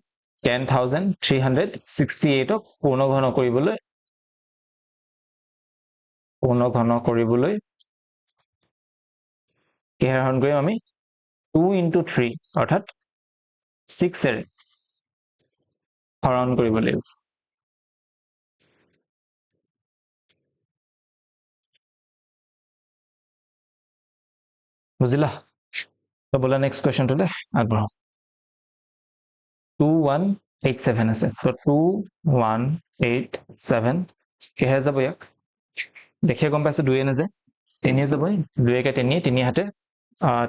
10,368 ক পূৰ্ণ ঘন কৰিবলৈ কিহেৰে হৰণ কৰিম আমি 2 into 3 অৰ্থাৎ 6 এৰে হৰণ কৰিব লাগিব বুজিলা তো বলা নেক্সট কোৱেশ্চনটোলে আগবঢ়াও 2187 আছে সো 2187 কিহে যাব ইয়াক দেখিয়ে গম পাইছো 2 নাযায় 3 যাব 2 কে 3 3 হাতে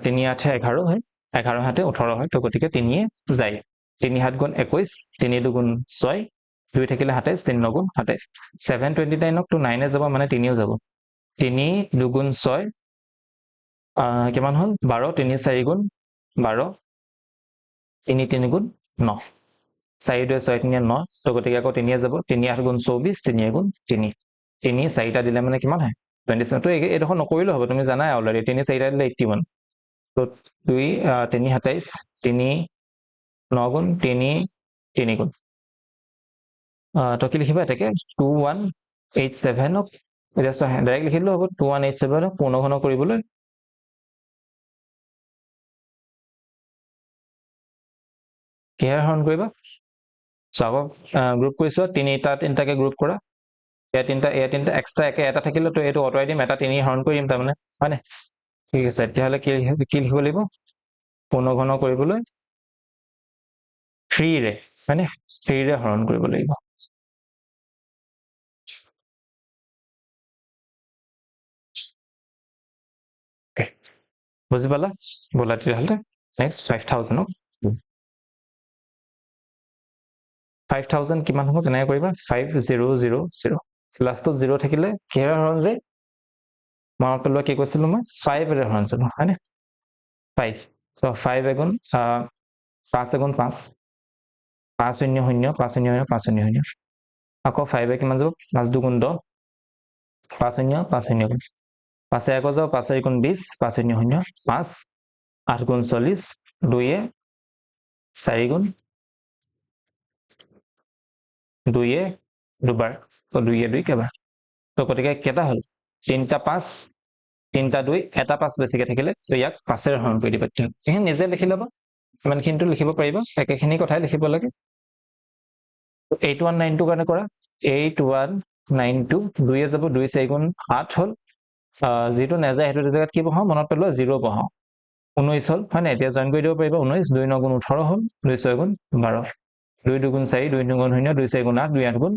3 8 11 হয় 11 হাতে 18 হয় তো গতিকে 3 যায় 3 7 গুণ 21 3 2 গুণ 6 2 থাকিলে 27 3 9 গুণ 27 729 ক তো 9 যাব মানে 3 যাব 3 2 গুণ 6 কিমান হ'ল 12 3 4 গুণ 12 3 3 গুণ 9 4 2 6 3 9 তো গতিকে আকৌ 3 যাব 3 8 গুণ 24 3 গুণ 3 3 4টা দিলে মানে কিমান হয় 27 তো এইডোখৰ নকৰিলেও হ'ব তুমি জানাই অলৰেডি 3 4টা দিলে 81 তো 2 3 27 3 9 গুণ 3 3 গুণ তো কি লিখিবা এটাকে 2187 ক এতিয়া চোৱা ডাইৰেক্ট লিখি দিলেও হ'ব 2187 ক পূৰ্ণ ঘন কৰিবলৈ কিহেৰে হৰণ কৰিবা চাব গ্ৰুপ কৰিছো 3টাকে গ্ৰুপ কৰা এ 3টা এক্সট্ৰা এটা থাকিলে তো এইটো অতৰাই দিম এটা 3 হৰণ কৰি দিম তাৰমানে হয়নে ঠিক আছে তেতিয়াহ'লে কি লিখিব লাগিব পূৰ্ণ ঘন কৰিবলৈ 3 ৰে হয়নে 3 ৰে হৰণ কৰিব লাগিব বুজি পালা বলা তেতিয়াহ'লে নেক্সট 5,000 5,000 কিমান হ'ব কেনেকৈ কৰিবা 5000 লাষ্টত 0 থাকিলে কিহেৰে হৰণ যায় মনত পেলোৱা কি কৈছিলো মই 5 ৰে হৰণ যাব হয়নে 5 so 5 এগুণ 5 এগুণ 5 5 0 0 5 0 0 5 0 0 আকৌ 5 কিমান যাব 5 2 গুণ 10 5 0 5 0 গুণ 5 আকৌ যাব 5 4 গুণ 20 5 0 0 5 8 গুণ 40 2 4 গুণ 2 দুবাৰ তো 2 2 কেইবাৰ তো গতিকে কেইটা হ'ল 3টা 5 3টা 2 এটা 5 বেছিকে থাকিলে তো ইয়াক 5 ৰে হৰণ কৰি দিবা এইখিনি নিজে লিখি ল'বা ইমানখিনিটো লিখিব পাৰিবা একেখিনি কথাই লিখিব লাগে 8192 কাৰণে কৰা 8192 2 যাব 2 4 গুণ 8 হ'ল যেটো নেযায় হেতু জায়গাত কি বহাও মনত পেলোৱা 0 বহাও 19 হ'ল হয় না এতিয়া জয়েন কৰি দিব পাৰিবা 19 2 9 গুণ 18 হ'ল 2 6 গুণ 12 2 2 গুণ 4 2 2 গুণ 0 2 4 গুণ 8 2 8 গুণ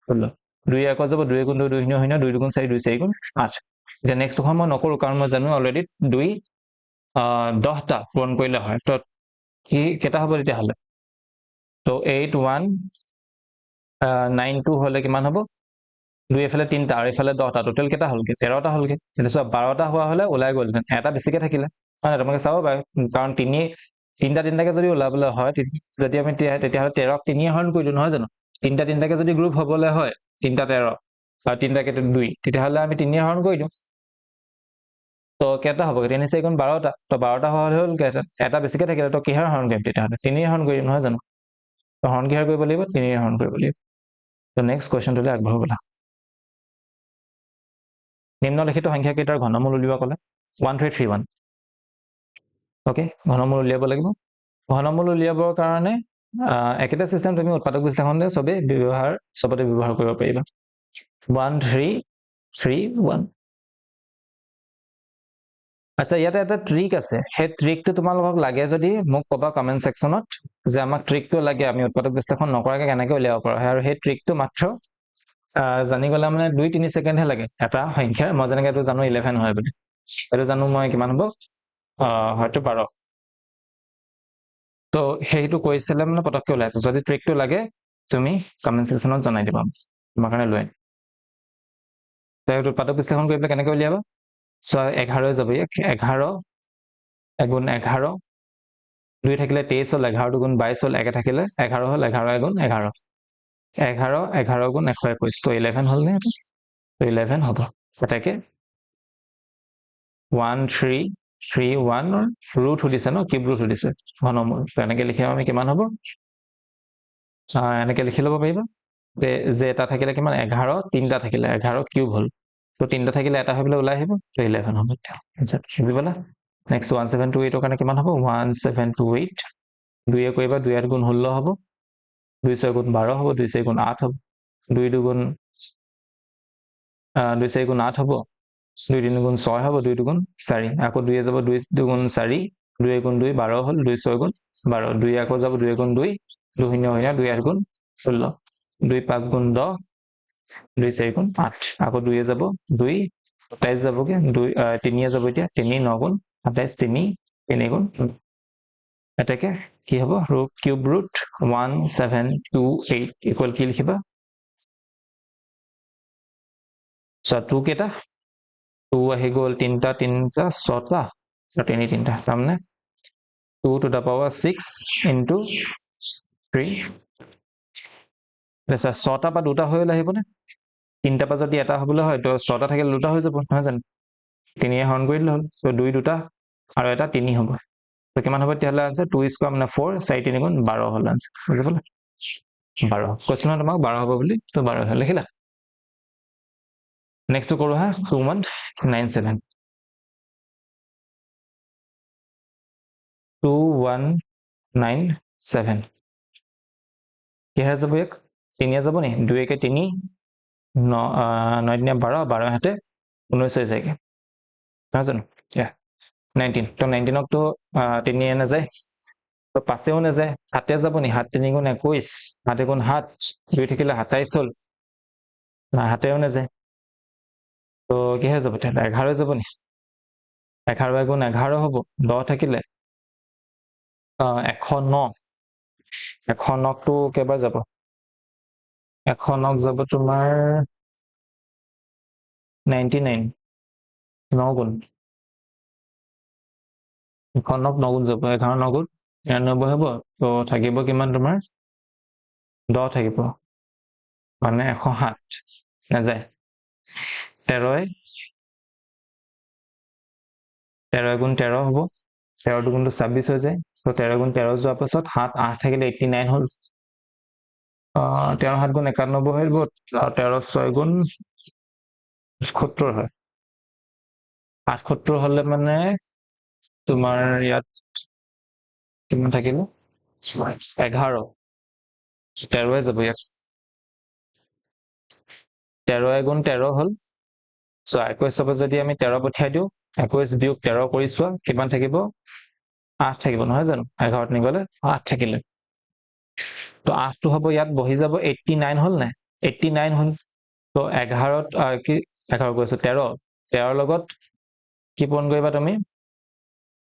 16 2 আকৌ যাব 2 গুণ 2 2 0 0 2 গুণ 4 2 4 গুণ 8 এতিয়া নেক্সট কথা মই নকৰো কাৰণ মই জানো অলৰেডি 2 10টা পূৰণ কৰিলে হয় তো কি কেটা হ'ব তেতিয়াহ'লে তো 8192 হলে কিমান হ'ব 2 এফালে 3টা আৰু এফালে 10টা টোটাল কেটা হ'লগে 13টা হ'লগে কিন্তু চোৱা 12টা হোৱা হলে ওলাই গ'ল এটা বেছিকে থাকিলে মানে তোমাকে চাব পাৰে কাৰণ 3টাকে যদি ওলাবলৈ হয় যদি আমি তেতিয়াহ'লে 13ক 3 হৰণ কৰিলো নহয় জানো 3টাকে যদি গ্ৰুপ হ'বলৈ হয় 3টা 13 আৰু 3টাকে 2 তেতিয়াহ'লে আমি 3 হৰণ কৰি দিওঁ তো কেটা হ'ব 3 4 গুণ 12টা তো 12টা হোৱা হ'ল এটা বেছিকে থাকিলে তো কিহৰ হৰণ কৰিম তেতিয়াহ'লে 3 হৰণ কৰিম নহয় জানো তো হৰণ কিহৰ কৰিব লাগিব 3 হৰণ কৰিব লাগিব তো নেক্সট কোৱেশ্চনটোলৈ আগবঢ়াব ব'লা নিম্নলিখিত সংখ্যা কেইটাৰ ঘনমূল উলিওৱা ক'লে 1331 ওকে ঘনমূল উলিয়াব লাগিব ঘনমূল উলিয়াবৰ কাৰণে একেটা চিষ্টেম তুমি উৎপাদক বিশ্লেষণে চবতে ব্যৱহাৰ কৰিব পাৰিবা 1 3 3 1 আচ্ছা ইয়াতে এটা ট্ৰিক আছে সেই ট্ৰিকটো তোমালোকক লাগে যদি মোক ক'বা কমেন্ট সেকশনত যে আমাক ট্ৰিকটো লাগে আমি উৎপাদক বিশ্লেষণ নকৰাকৈ কেনেকৈ উলিয়াব পাৰো আৰু সেই ট্ৰিকটো মাত্ৰ জানি গ'লে মানে 2-3 সেকেন্ডহে লাগে এটা সংখ্যা মই যেনেকৈ এইটো জানো 11 হয় বুলি এইটো জানো মই কিমান হ'ব হয়তো 12 তো সেইটো কৈছিলে মানে পটককৈ ওলাইছে যদি ট্ৰিকটো লাগে তুমি কমেন্ট সেকশনত জনাই দিবা তোমাৰ কাৰণে লৈ উৎপাদক বিশ্লেষণ কৰি পেলাই কেনেকৈ উলিয়াবা চ 11 যাব 11 এগুণ 11 2 থাকিলে 23 হল 11 দুগুণ 22 হল 1 থাকিলে 11 হল 11 এগুণ 11 11 11 গুণ 121 তো 11 হল নে তো 11 হ'ব এটাকে 1 3 3 1 ৰুট সুধিছে ন কিউব ৰুট সুধিছে ঘনমূল এনেকৈ লিখিম আমি কিমান হ'ব এনেকৈ লিখি ল'ব পাৰিবা যে এটা থাকিলে কিমান 11 তিনিটা থাকিলে 11 কিউব হল তো তিনিটা থাকিলে এটা হৈ পেলাই ওলাই আহিব তো 11 হ'ব বুজি পালা নেক্সট 1728 কাৰণে কিমান হ'ব 1728 2 কৰিবা 2 8 গুণ 16 হ'ব 2 6 গুণ 12 হ'ব 2 6 গুণ 8 হ'ব 2 দুগুণ 2 4 গুণ 8 হ'ব 2 3 গুণ 6 হ'ব 2 দুগুণ 4 আকৌ 2 যাব 2 দুগুণ 4 2 গুণ 2 12 হ'ল 2 6 গুণ 12 2 আকৌ যাব 2 গুণ 2 2 শূন্য শূন্য 2 8 গুণ 16 2 5 গুণ 10 2 4 গুণ 8 আকৌ 2 যাব 2 27 যাবগে 2 3 যাব এতিয়া 3 9 গুণ 28 3 3 গুণ এটাকে কি হ'ব ৰুট কিউব ৰুট 1728 ইকুৱেল কি লিখিবা So 2 কেটা 2 আহি গ'ল 3টা 3টা 6টা 3 3টা তাৰমানে 2 to the power 6 into 3 তাৰপিছত 6টা পৰা 2টা হৈ আহিবনে 3টা পৰা যদি এটা হ'বলৈ হয় তো 6টা থাকিলে 2টা হৈ যাব নহয় জানো 3 এ হৰণ কৰি দিলে হ'ল তো 2 2টা আৰু এটা 3 হ'ব তো কিমান হ'ব তেতিয়াহ'লে আনসাৰ 2 স্কয়াৰ মানে 4 4 3 গুণ 12 হ'ল আনসাৰ বুজি পালা 12 কৈছিল ন তোমাক 12 হ'ব বুলি তো 12 হ'ল লিখিলা নেক্সট to কৰো হা 2197 2197 কিহে যাব এক 3 যাব নি 2 কে 3 9 9 12 12 হাতে 19 হৈ যায়গে নহয় জানো 19 তো 19 তো 3 এ নাযায় তো 5 এও নাযায় 7 যাব নি 7 3 গুণ 21 7 গুণ 7 2 থাকিলে 27 হ'ল না 7 এও নাযায় তো কিহে যাব তাহলে 11 যাব নি 11 গুণ 11 হ'ব 10 থাকিলে 109 109 তো কেইবাৰ যাব 109 যাব তোমাৰ 99 9 গুণ 109 9 গুণ যাব 11 9 গুণ 99 হ'ব তো থাকিব কিমান তোমাৰ 10 থাকিব মানে 107 নাযায় 13 গুণ 13 হ'ব 13 দুগুণটো 26 হৈ যায় তো 13 গুণ 13 যোৱাৰ পাছত 7 8 থাকিলে 89 হ'ল 13 7 গুণ 91 হৈ গ'ল 13 6 গুণ 70 হয় 78 হ'লে মানে তোমাৰ ইয়াত কিমান থাকিব 11 13 যাব ইয়াত 13 গুণ 13 হ'ল সো 21 হ'ব যদি আমি 13 পঠিয়াই দিওঁ 21 বিয়োগ 13 কৰি চোৱা কিমান থাকিব 8 থাকিব নহয় জানো 11ত নিগলে 8 থাকিলে তো 8 টো হ'ব ইয়াত বহি যাব 89 হ'ল নাই 89 হ'ল তো 11ত কি 11 কৈছো 13 13 লগত কি পূৰণ কৰিবা তুমি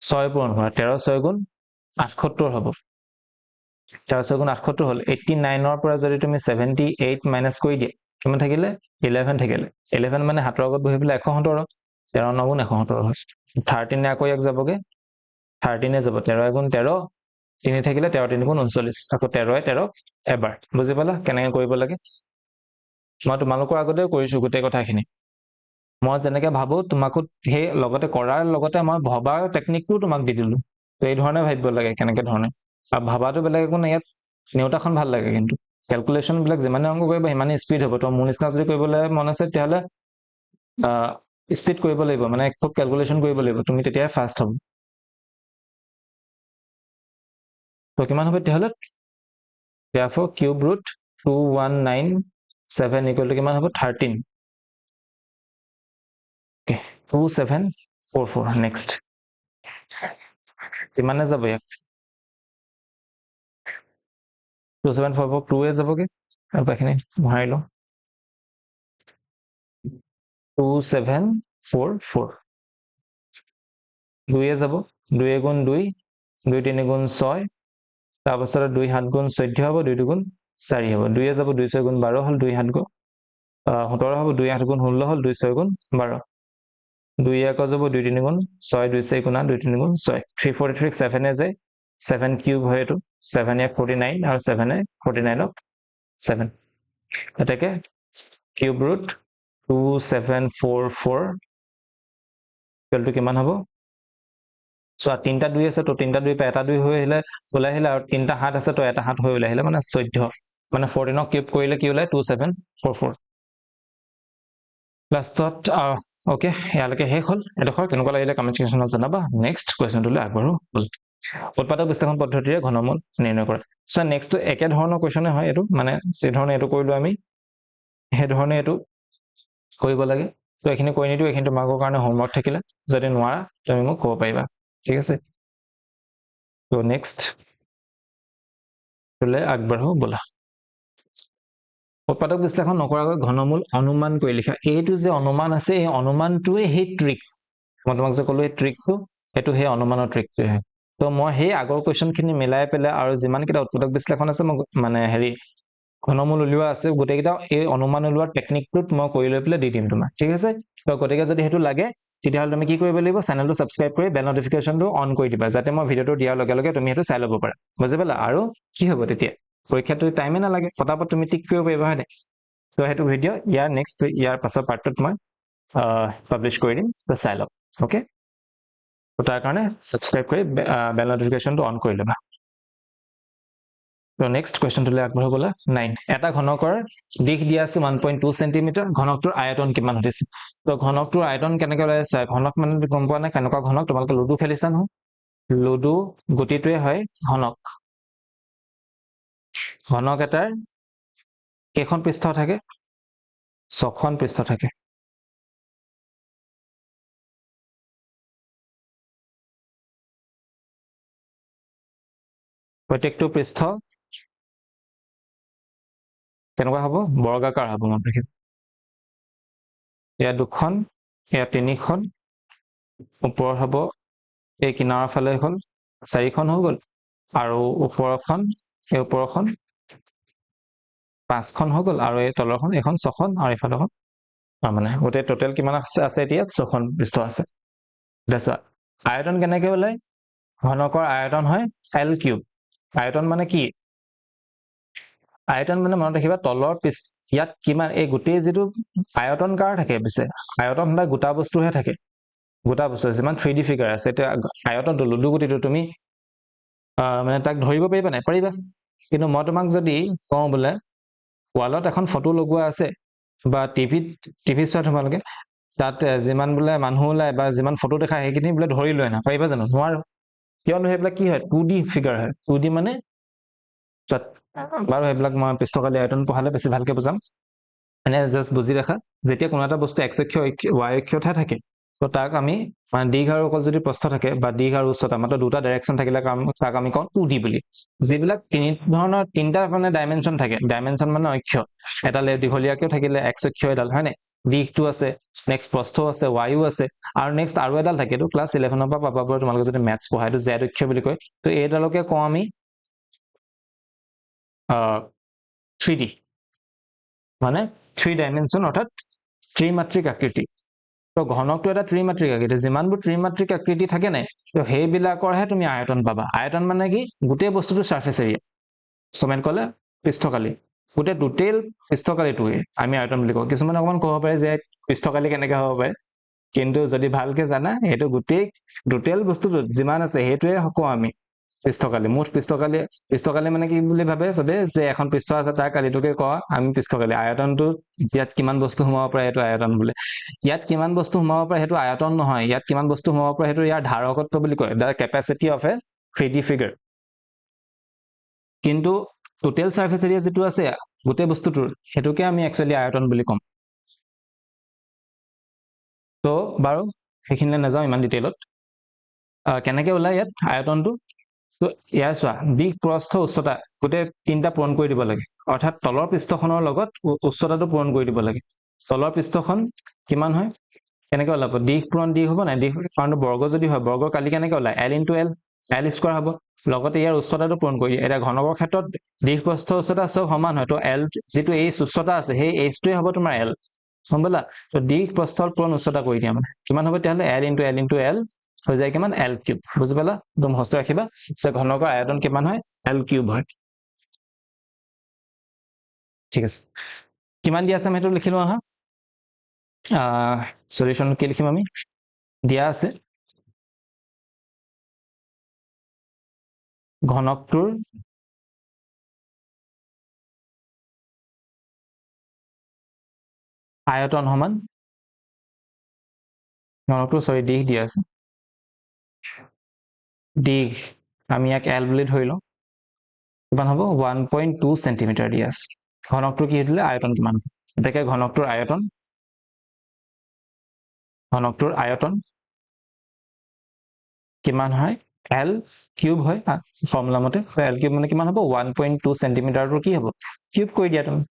6 পূৰণ কৰা 13 6 গুণ 78 হ'ব 13 6 গুণ 78 হ'ল 89 ৰ পৰা যদি তুমি 78 মাইনাস কৰি দিয়া কিমান থাকিলে 11 থাকিলে 11 মানে 7 ৰ আগত বহি পেলাই 117 13 9 গুণ 117 হয় 13 আকৌ ইয়াক যাবগে 13 যাব 13 গুণ 13 3 থাকিলে 13 3 গুণ 39 আকৌ 13 13 এবাৰ বুজি পালা কেনেকৈ কৰিব লাগে মই তোমালোকৰ আগতেও কৰিছো গোটেই কথাখিনি মই যেনেকৈ ভাবো তোমাকো সেই লগতে কৰাৰ লগতে মই ভবা টেকনিকটো তোমাক দি দিলো তো এই ধৰণে ভাবিব লাগে কেনেকৈ ধৰণে আৰু ভাবাটো বেলেগ একো নাই ইয়াত নেউতাখন ভাল লাগে কিন্তু ক্যালকুলেশন বিলাক যিমানে অংক কৰিবা সিমানে স্পিড হ'ব তো মোৰ নিচিনা যদি কৰিবলৈ মন আছে তেতিয়াহ'লে স্পিড কৰিব লাগিব মানে খুব ক্যালকুলেশন কৰিব লাগিব তুমি তেতিয়াই ফাষ্ট হ'ব তো কিমান হ'ব তেতিয়াহ'লে therefore cube root 2197 equal to কিমান হ'ব 13 okay 2744 next কিমানে যাব ইয়াক 2744 2 এ যাবগে আৰু বাকিনি ভৰাই লওঁ 2744 2 এ যাব 2 এ গুণ 2 2 3 গুণ 6 তাৰ পাছতে 2 7 গুণ 14 হ'ব 2 গুণ 4 হ'ব 2 এ যাব 2 6 গুণ 12 হ'ল 2 7 গুণ 17 হ'ব 2 8 গুণ 16 হ'ল 2 6 গুণ 12 2 1 যাব 2 3 গুণ 6 2 4 গুণ 2 3 গুণ 6 343 7 এ যায় 7 কিউব হয় এটো 7 এ 49 আৰু 7 এ 49 7 এটাকে কিউব ৰুট 2744 ইকুৱেল টু কিমান হ'ব সো তিনটা 2 আছে তো তিনটা 2 পে এটা 2 হৈ আহিলে ওলাই আহিলে আৰু তিনটা 7 আছে তো এটা 7 হৈ ওলাই আহিলে মানে 14 মানে 14 কিউব কৰিলে কি ওলাই 2744 লাষ্টত ওকে ইয়ালৈকে শেষ হ'ল এডখৰ কেনেকুৱা লাগিলে কমেন্ট সেকশনত জনাবা নেক্সট কোৱেশ্চনটোলৈ আগবাঢ়ো বল উৎপাদক বিশ্লেষণ পদ্ধতিৰে ঘনমূল নিৰ্ণয় কৰা সো নেক্সট তো একে ধৰণৰ কোৱেশ্চনে হয় এটো মানে যে ধৰণে এটো কৰিলো আমি হে ধৰণে এটো কৰিব লাগে তো এখিনি কৈ নিদিও এখিনি তোমাকৰ কাৰণে হোমৱৰ্ক থাকিলে যদি নোৱাৰা তুমি মোক ক'ব পাৰিবা ঠিক আছে তো নেক্সট তোলে আগবাঢ়ো বলা উৎপাদক বিশ্লেষণ নকৰাকৈ ঘনমূল অনুমান কৰি লিখা এইটো যে অনুমান আছে এই অনুমানটোৱে হে ট্ৰিক মই তোমাক যে ক'লো এই ট্ৰিকটো এটো হে অনুমানৰ ট্ৰিকটো হে তো মই হে আগৰ কোৱেশ্চনখিনি মিলাই পেলাই আৰু যিমান কিটা উৎপাদক বিশ্লেষণ আছে মই মানে হেৰি ঘনমূল উলিওৱা আছে গোটেইকেইটা এই অনুমান উলিওৱাৰ টেকনিকটোত মই কৰি লৈ পেলাই দি দিম তোমাক ঠিক আছে তো গতিকে যদি হেতু লাগে তেতিয়াহ'লে তুমি কি কৰিব লাগিব চেনেলটো সাবস্ক্ৰাইব কৰি বেল নটিফিকেশনটো অন কৰি দিবা যাতে মই ভিডিওটো দিয়াৰ লগে লগে তুমি হেতু চাই ল'ব পাৰা বুজি পালা আৰু কি হ'ব তেতিয়া পৰীক্ষাটো টাইমে নালাগে ফটাফট তুমি টিক কৰিব পাৰিবা হয় নাই তো হেতু ভিডিও ইয়াৰ নেক্সট ইয়াৰ পাছৰ পাৰ্টত মই পাবলিশ কৰি দিম তো চাই লওক ওকে তো তাৰ কাৰণে সাবস্ক্ৰাইব কৰি বেল নটিফিকেশনটো অন কৰি ল'বা তো নেক্সট কোৱেশ্চনটোলৈ আগবাঢ়ো বলা 9 এটা ঘনকৰ দিশ দিয়া আছে 1.2 cm ঘনকটোৰ আয়তন কিমান হৈছে তো ঘনকটোৰ আয়তন কেনেকৈ ওলাইছে ঘনক মানে গম পোৱা নাই কেনেকুৱা ঘনক তোমালোকে লুডু খেলিছা ন লুডু গুটিটোৱে হয় ঘনক ঘনক এটাৰ কেইখন পৃষ্ঠ থাকে 6খন পৃষ্ঠ থাকে প্ৰত্যেকটো পৃষ্ঠ কেনেকুৱা হ'ব বৰ্গাকাৰ হ'ব মনত ৰাখিবা এয়া দুখন এয়া তিনিখন ওপৰ হ'ব এই কিনাৰৰ ফালে হ'ল 4খন হৈ গ'ল আৰু ওপৰখন এই ওপৰখন 5খন হৈ গ'ল আৰু এই তলৰখন এখন 6খন আৰু ইফালৰখন মানে গোটেই টোটাল কিমান আছে এতিয়া 6খন পৃষ্ঠ আছে দেখছা আয়তন কেনেকৈ ওলাই ঘনকৰ আয়তন হয় L কিউব আয়তন মানে কি আয়তন মানে মনত ৰাখিবা তলৰ ইয়াত কিমান এই গোটেই যেটো আয়তন কাৰ থাকে পিছে আয়তন হলে গোটা বস্তুহে থাকে গোটা বস্তু যিমান 3D ফিগাৰ আছে এটা আয়তন লুডু গুটিটো তুমি মানে তাক ধৰিব পাৰিবা নাই পাৰিবা কিন্তু মই তোমাক যদি কওঁ বলে ওয়ালত এখন ফটো লগোৱা আছে বা টিভি চোৱা তোমালোকে তাত যিমান বলে মানুহ ওলাই বা যিমান ফটো দেখা হেকিনি বলে ধৰি লৈ না পাৰিবা জানো নোৱাৰো কিয়নো হেবলা কি হয় 2D ফিগাৰ হয় 2D মানে বাৰু হেবিলাক মই পৃষ্ঠকালি আয়তন পঢ়ালে বেছি ভালকে বুজাম এনে জাস্ট বুজি ৰাখা যেতিয়া কোনো এটা বস্তু x অক্ষ y অক্ষতহে থাকে তো তাক আমি মানে দীঘ আৰু অকল যদি প্ৰস্থ থাকে বা দীঘ আৰু উচ্চতা মাত্ৰ দুটা ডাইৰেকশন থাকিলে তাক আমি কওঁ 2D বুলি যিবিলাক তিনিটা মানে ডাইমেনশন থাকে ডাইমেনশন মানে অক্ষ এটা দীঘলীয়াকেও থাকিলে x অক্ষ এডাল হয় নাই দীঘটো আছে নেক্সট প্ৰস্থ আছে y ও আছে আৰু নেক্সট আৰু এডাল থাকে তো ক্লাস 11 ৰ পৰা পাবা পৰা তোমালোকে যদি ম্যাথছ পঢ়াই তো z অক্ষ বুলি কয় তো এইডালকে কওঁ আমি 3D মানে 3 ডাইমেনশন অৰ্থাৎ ত্ৰিমাত্ৰিক আকৃতি তো ঘনকটো এটা ত্ৰিমাত্ৰিক আকৃতি যিমানবোৰ ত্ৰিমাত্ৰিক আকৃতি থাকে নাই তো হেইবিলাকৰহে তুমি আয়তন পাবা আয়তন মানে কি গোটেই বস্তুটো সাৰফেস এৰিয়া সমান ক'লে পৃষ্ঠকালি গোটেই টোটেল পৃষ্ঠকালিটোৱে আমি আয়তন বুলি কওঁ কিছুমান অকমান ক'ব পাৰে যে পৃষ্ঠকালি কেনেকৈ হ'ব পাৰে কিন্তু যদি ভালকে জানা এটো গোটেই টোটেল বস্তুটো যিমান আছে হেইটোৱে কওঁ আমি পৃষ্ঠকালি মুঠ পৃষ্ঠকালি মানে কি বুলি ভাবে সবে যে এখন পৃষ্ঠ আছে তাৰ কালিটোকে কওঁ আমি পৃষ্ঠকালি আয়তনটো ইয়াত কিমান বস্তু সোমাব পাৰে এটো আয়তন বোলে ইয়াত কিমান বস্তু সোমাব পাৰে হেতু আয়তন নহয় ইয়াত কিমান বস্তু সোমাব পাৰে হেতু ইয়াৰ ধাৰকত্ব বুলি কয় the capacity of a 3D figure কিন্তু টোটেল সাৰফেস এৰিয়া যেটো আছে গোটেই বস্তুটোৰ হেতুকে আমি একচুয়ালি আয়তন বুলি কম তো বাৰু সেইখিনিলে নাযাওঁ ইমান ডিটেইলত কেনেকৈ ওলাই ইয়াত আয়তনটো তো ইয়াৰ চোৱা দিশ প্ৰস্থ উচ্চতা গোটেই তিনিটা পূৰণ কৰি দিব লাগে অৰ্থাৎ তলৰ পৃষ্ঠখনৰ লগত উচ্চতাটো পূৰণ কৰি দিব লাগে তলৰ পৃষ্ঠখন কিমান হয় কেনেকৈ ওলাব দিশ পূৰণ দিশ হ'ব নাই দিশ কাৰণটো বৰ্গ যদি হয় বৰ্গ কালি কেনেকৈ ওলাই l * l l স্কয়াৰ হ'ব লগতে ইয়াৰ উচ্চতাটো পূৰণ কৰি এটা ঘনকৰ ক্ষেত্ৰত দিশ প্ৰস্থ উচ্চতা সব সমান হয় তো l যেটো এই উচ্চতা আছে সেই h টোৱে হ'ব তোমাৰ l সম্বলা তো দিশ প্ৰস্থৰ পূৰণ উচ্চতা কৰি দিয়া মানে কিমান হ'ব তেতিয়াহলে l * l হৈ যায় কিমান l কিউব বুজি পালা একদম হস্ত ৰাখিবা যে ঘনকৰ আয়তন কিমান হয় l কিউব হয় ঠিক আছে কিমান দিয়া আছে আমি সেইটো লিখিলো আহা সলিউশন কি লিখিম আমি দিয়া আছে ঘনকটোৰ আয়তন সমান ঘনকটোৰ দিশ দিয়া আছে দিশ আমি ইয়াক l বুলি ধৰি লওঁ কিমান হ'ব 1.2 সেন্টিমিটাৰ দিয়া আছে ঘনকটোৰ কি দিলে আয়তন কিমান এটাকে ঘনকটোৰ আয়তন কিমান হয় l কিউব হয় ফৰ্মুলা মতে l কিউব মানে কিমান হ'ব 1.2 সেন্টিমিটাৰটো কি হ'ব কিউব কৰি দিয়া তুমি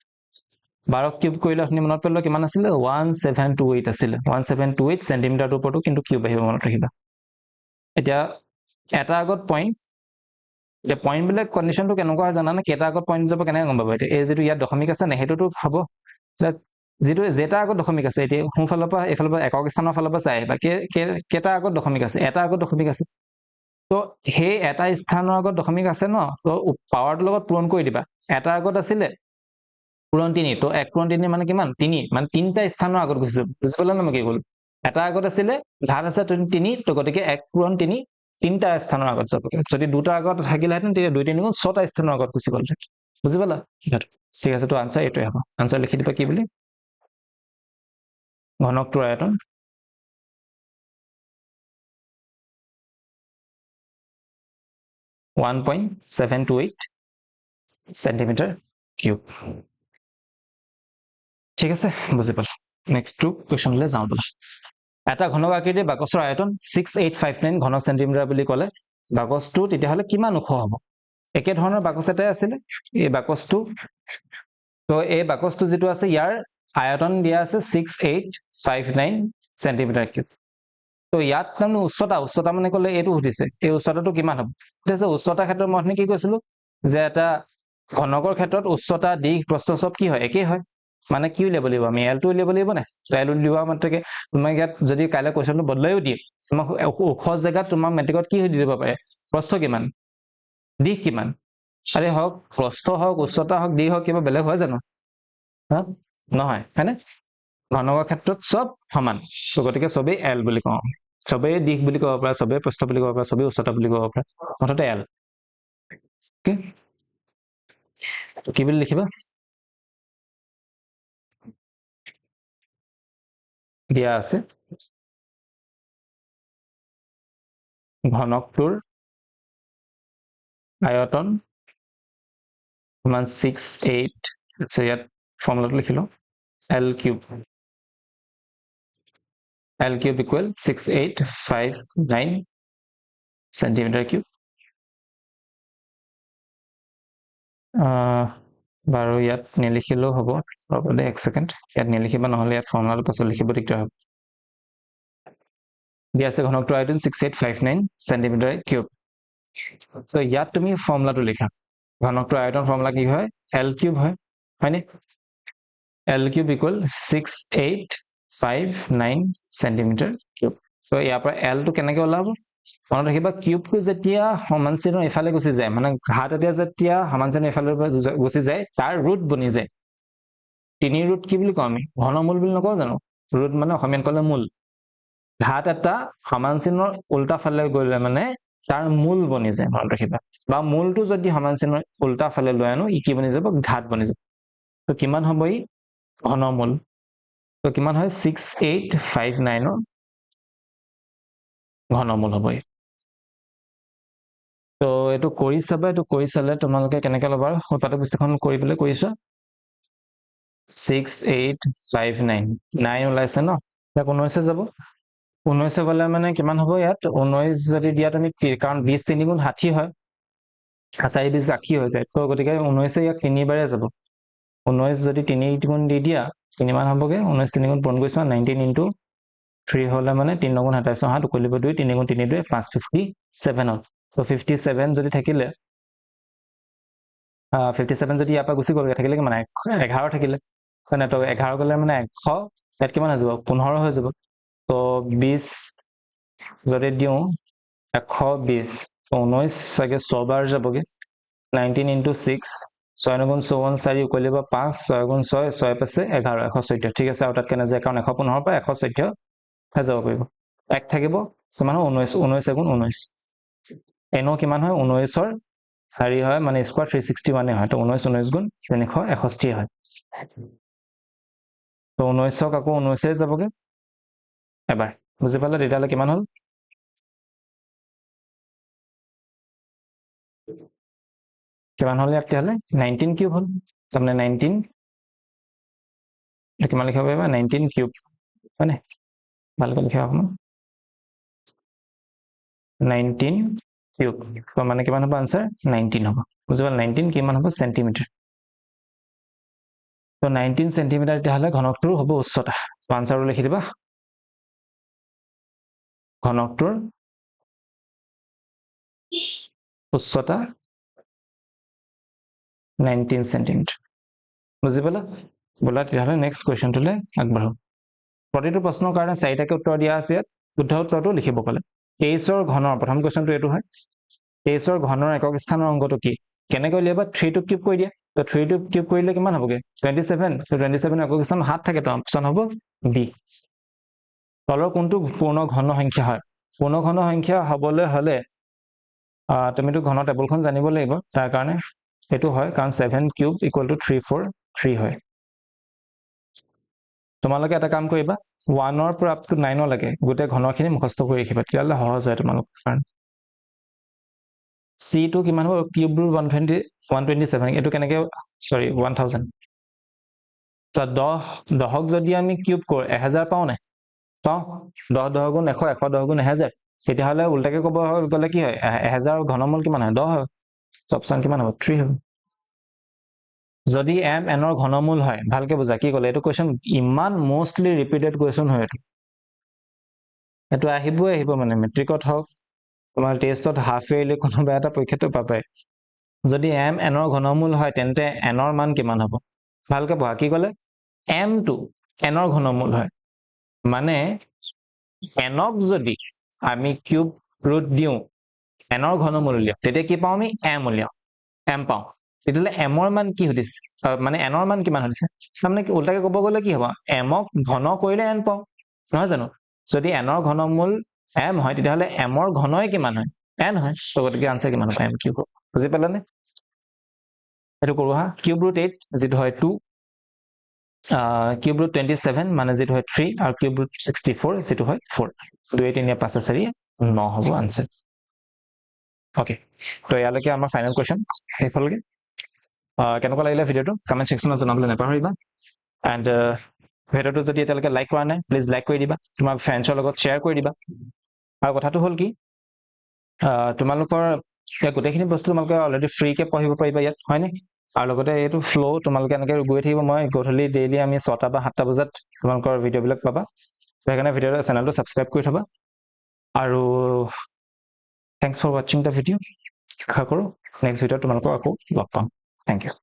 12 কিউব কৰিলে আপুনি মনত পেলালে কিমান আছিল 1728 আছিল 1728 সেন্টিমিটাৰটোৰ ওপৰতো কিন্তু কিউব আহিব মনত ৰাখিবা এতিয়া এটা আগত পইণ্ট এতিয়া পইণ্ট বিলাক কন্ডিশনটো কেনেকুৱা হয় জানানে কেটা আগত পইণ্ট যাব কেনেকৈ গম পাবা এতিয়া এই যেটো ইয়াত দশমিক আছে না হেতুটো হ'ব যেটো যেটা আগত দশমিক আছে এতিয়া সোঁফালৰ পৰা এফালৰ পৰা একক স্থানৰ ফালৰ পৰা চাই বা কেটা আগত দশমিক আছে এটা আগত দশমিক আছে তো সেই এটা স্থানৰ আগত দশমিক আছে ন তো পাৱাৰটোৰ লগত পূৰণ কৰি দিবা এটা আগত আছিলে পূৰণ 3 তো 1 পূৰণ 3 মানে কিমান 3 মানে তিনটা স্থানৰ আগত গুচি যাব বুজি পালা না মই কি ক'লো এটা আগত আছিলে ঘাত আছে 3 তো গতিকে 1 পূৰণ 3 তিনটা স্থানৰ আগত যাব যদি দুটা আগত থাকিলেহেঁতেন তেতিয়া 2 3 গুণ 6টা স্থানৰ আগত গুচি গ'ল বুজি পালা ঠিক আছে তো আনসাৰ এইটোৱে হ'ব আনসাৰ লিখি দিবা কি বুলি ঘনকটোৰ আয়তন 1.728 সেন্টিমিটাৰ কিউব ঠিক আছে বুজি পালা নেক্সট টু কোৱেশ্চনলৈ যাওঁ বলা এটা ঘনক আকৃতিৰ বাকচৰ আয়তন 6859 ঘন সেন্টিমিটাৰ বুলি ক'লে বাকচটো তেতিয়াহলে কিমান ওখ হ'ব একে ধৰণৰ বাকচ এটাই আছিল এই বাকচটো তো এই বাকচটো যেটো আছে ইয়াৰ আয়তন দিয়া আছে 6859 সেন্টিমিটাৰ কিউব তো ইয়াত মানে উচ্চতা মানে ক'লে এইটো সুধিছে এই উচ্চতাটো কিমান হ'ব সুধিছে উচ্চতাৰ ক্ষেত্ৰত মই কি কৈছিলো যে এটা ঘনকৰ ক্ষেত্ৰত উচ্চতা দিশ প্ৰস্থ সব কি হয় একেই হয় মানে কি উলিয়াব লাগিব আমি l টো উলিয়াব লাগিব না l উলিওৱা মাত্ৰকে তোমাক ইয়াত যদি কাইলৈ কোৱেশ্চনটো বদলাইও দিয়ে তোমাক ওখ জেগাত তোমাক মেট্ৰিকত কি দিব পাৰে প্ৰস্থ কিমান দিশ কিমান আৰে হওক প্ৰস্থ হওক উচ্চতা হওক দিশ হওক কিবা বেলেগ হয় জানো নহয় হয়নে ঘনকৰ ক্ষেত্ৰত সব সমান তো গতিকে সবেই l বুলি কওঁ সবেই দিশ বুলি ক'ব পাৰে সবেই প্ৰস্থ বুলি ক'ব পাৰে সবেই উচ্চতা বুলি ক'ব পাৰে মুঠতে l ওকে তো কি বুলি লিখিবা দিয়া আছে ঘনকটোৰ আয়তন সমান 68 so ইয়াত ফৰ্মুলাটো লিখি লওঁ l cube equal 6859 centimetre cube বাৰু ইয়াত নিলিখিলেও হ'ব ৰ'ব দে এক সেকেন্ড ইয়াত নিলিখিবা নহলে ইয়াত ফৰ্মুলাটো পাছত লিখিব দিগদাৰ হ'ব দিয়া আছে ঘনকটোৰ আয়তন 6859 সেন্টিমিটাৰ কিউব তো ইয়াত তুমি ফৰ্মুলাটো লিখা ঘনকটোৰ আয়তন ফৰ্মুলা কি হয় l কিউব হয় হয়নে l cube equal 6859 centimetre cube তো ইয়াৰ পৰা l টো কেনেকৈ ওলাব মনত ৰাখিবা কিউবটো যেতিয়া সমান চিহ্ন এফালে গুচি যায় মানে ঘাত এতিয়া যেতিয়া সমান চিহ্ন এফালে গুচি যায় তাৰ ৰুট বনি যায় তিনি ৰুট কি বুলি কওঁ আমি ঘনমূল বুলি নকওঁ জানো ৰুট মানে অসমীয়াত ক'লে মূল ঘাত এটা সমান চিহ্নৰ উল্টা ফালে গ'লে মানে তাৰ মূল বনি যায় মনত ৰাখিবা বা মূলটো যদি সমান চিহ্নৰ উল্টা ফালে লৈ আনো ই কি বনি যাব ঘাত বনি যাব তো কিমান হ'ব ই ঘনমূল তো কিমান হয় 6859 ঘনমূল হ'ব তো এইটো কৰি চাবা, এইটো কৰি চালে তোমালোকে কেনেকৈ ল'বা উৎপাদক বিশ্লেষণ কৰিবলৈ কৰিছা 6 8 5 9 9 ওলাইছে ন, ইয়াক 19 যাব, 19 গ'লে মানে কিমান হ'ব ইয়াত 19 যদি দিয়া তুমি, কাৰণ 20 3 গুণ 60 হয়, 4 20 80 হৈ যায়, তো গতিকে 19 ইয়াক 3 বাৰে যাব, 19 যদি 3 গুণ দি দিয়া 3 মান হ'বগে, 19 3 গুণ পূৰণ কৰিছোৱা 19 into 3 হ'লে মানে 3 গুণ 27 হাত উকলিব 2 3 গুণ 3 2 557 তো 57 যদি থাকিলে 57 যদি ইয়াৰ পৰা গুচি গ'লগে থাকিলে কি মানে 11 থাকিলে মানে, তো 11 গ'লে মানে 100 ইয়াত কিমান হৈ যাব 15 হৈ যাব, তো 20 যদি দিওঁ 120 19 চাগে 6 বাৰ যাবগে, 19 into 6 6 গুণ 54 4 উকলিব 5 6 গুণ 6 6 পাছে 11 114, ঠিক আছে, আৰু তাতকৈ নাযায় কাৰণ 115 পৰা 114 হে যাব পাৰিব, 1 থাকিব কিমান হয় 19 19 গুণ 19 এনেও কিমান হয় 19ৰ হেৰি হয় মানে স্কোৱাৰ 361 হয়, তো 19 19 গুণ 361 হয়, তো 19ক আকৌ 19 যাবগে এবাৰ, বুজি পালে তেতিয়াহ'লে কিমান হ'ল কিমান হ'ল ইয়াত তেতিয়াহ'লে 19 কিউব হ'ল, তাৰমানে 19 কিমান লিখিব পাৰিবা 19 কিউব হয়নে, ভালকৈ লিখা হ'ব 19 কিউব, তো মানে কিমান হ'ব আনসাৰ 19 হ'ব, বুজি পালে 19 কিমান হ'ব চেণ্টিমিটাৰ, তো 19 চেণ্টিমিটাৰ তেতিয়াহ'লে ঘনকটোৰ হ'ব উচ্চতা, তো আনসাৰটো লিখি দিবা ঘনকটোৰ উচ্চতা 19 চেণ্টিমিটাৰ, বুজি পালা, ব'লা তেতিয়াহ'লে নেক্সট কুৱেশ্যনটোলৈ আগবাঢ়ো, প্ৰতিটো প্ৰশ্নৰ কাৰণে 4টাকৈ উত্তৰ দিয়া আছে, ইয়াত শুদ্ধ উত্তৰটো লিখিব ক'লে, 23ৰ ঘনৰ প্ৰথম কুৱেশ্যনটো এইটো হয়, 23ৰ ঘনৰ একক স্থানৰ অংকটো কি, কেনেকৈ উলিয়াবা 3 টো কিউব কৰি দিয়া, তো 3 টো কিউব কৰিলে কিমান হ'বগে 27, তো 27 একক স্থান 7 থাকে, তো অপশ্যন হ'ব বি, তলৰ কোনটো পূৰ্ণ ঘন সংখ্যা হয়, পূৰ্ণ ঘন সংখ্যা হ'বলৈ হ'লে তুমিতো ঘন টেবুলখন জানিব লাগিব, তাৰ কাৰণে সেইটো হয় কাৰণ 7 কিউব ইকুৱেল টু 343 হয়, তোমালোকে এটা কাম কৰিবা 1ৰ পৰা আপ টু 9 লৈকে গোটেই ঘনখিনি মুখস্থ কৰি ৰাখিবা, তেতিয়াহ'লে সহজ হয় তোমালোকৰ কাৰণে, চি টো কিমান হ'ব কিউব ৰুট 127, এইটো কেনেকৈ সৰি 1000, তো 10ক যদি আমি কিউব কৰোঁ 1000 পাওঁ নাই, পাওঁ 10 10 গুণ 100 100 10 গুণ 1000, তেতিয়াহ'লে উল্টাকে ক'ব গ'লে কি হয় 1000 ঘনমূল কিমান হয় 10 হয়, অপশ্যন কিমান হ'ব 3 হ'ব, যদি m n ৰ ঘনমূল হয়, ভালকে বুজা কি ক'লে, এইটো কুৱেশ্যন ইমান মোষ্টলি ৰিপিটেড কুৱেশ্যন হয়, এইটো আহিবই আহিব মানে মেট্ৰিকত হওক তোমাৰ টেষ্টত হাফ ইয়াৰলি কোনোবা এটা পৰীক্ষাটো পাবাই, যদি m n ৰ ঘনমূল হয় তেন্তে n ৰ মান কিমান হ'ব, ভালকে পঢ়া কি ক'লে m টো n ৰ ঘনমূল হয়, মানে nক যদি আমি কিউব ৰুট দিওঁ n ৰ ঘনমূল উলিয়াও তেতিয়া কি পাওঁ আমি m উলিয়াও, m পাওঁ, তেতিয়াহ'লে m ৰ মান কি সুধিছে মানে n ৰ মান কিমান সুধিছে, তাৰমানে উল্টাকে ক'ব গ'লে কি হ'ব m ক ঘন কৰিলে n পাওঁ, নহয় জানো, যদি n ৰ ঘনমূল m হয় তেতিয়াহ'লে m ৰ ঘনই কিমান হয় n হয়, তো গতিকে আনসাৰ কিমান হ'ব m কিউব, বুজি পালানে, এইটো কৰোঁ হা, কিউব ৰুট 8 যিটো হয় 2, কিউব ৰুট 27 মানে যিটো হয় 3, আৰু কিউব ৰুট 64 যিটো হয় 4, 2 3 5 4 9 হ'ব আনসাৰ, অ'কে, তো ইয়ালৈকে আমাৰ ফাইনেল কুৱেশ্যন শেষ হ'লগে, কেনেকুৱা লাগিলে ভিডিঅ'টো কমেণ্ট ছেকশ্যনত জনাবলৈ নাপাহৰিবা, এণ্ড ভিডিঅ'টো যদি এতিয়ালৈকে লাইক কৰা নাই প্লিজ লাইক কৰি দিবা, তোমাৰ ফ্ৰেণ্ডছৰ লগত শ্বেয়াৰ কৰি দিবা, আৰু কথাটো হ'ল কি তোমালোকৰ গোটেইখিনি বস্তু তোমালোকে অলৰেডি ফ্ৰীকে পঢ়িব পাৰিবা ইয়াত হয়নে, আৰু লগতে এইটো ফ্ল' তোমালোকে এনেকৈ গৈ থাকিব, মই গধূলি ডেইলি আমি 6টা বা 7টা বজাত তোমালোকৰ ভিডিঅ'বিলাক পাবা, সেইকাৰণে ভিডিঅ'টো চেনেলটো ছাবস্ক্ৰাইব কৰি থবা, আৰু থেংকছ ফৰ ৱাচিং দ্য ভিডিঅ', আশা কৰোঁ নেক্সট ভিডিঅ'ত তোমালোকক আকৌ লগ পাম, থেংক ইউ।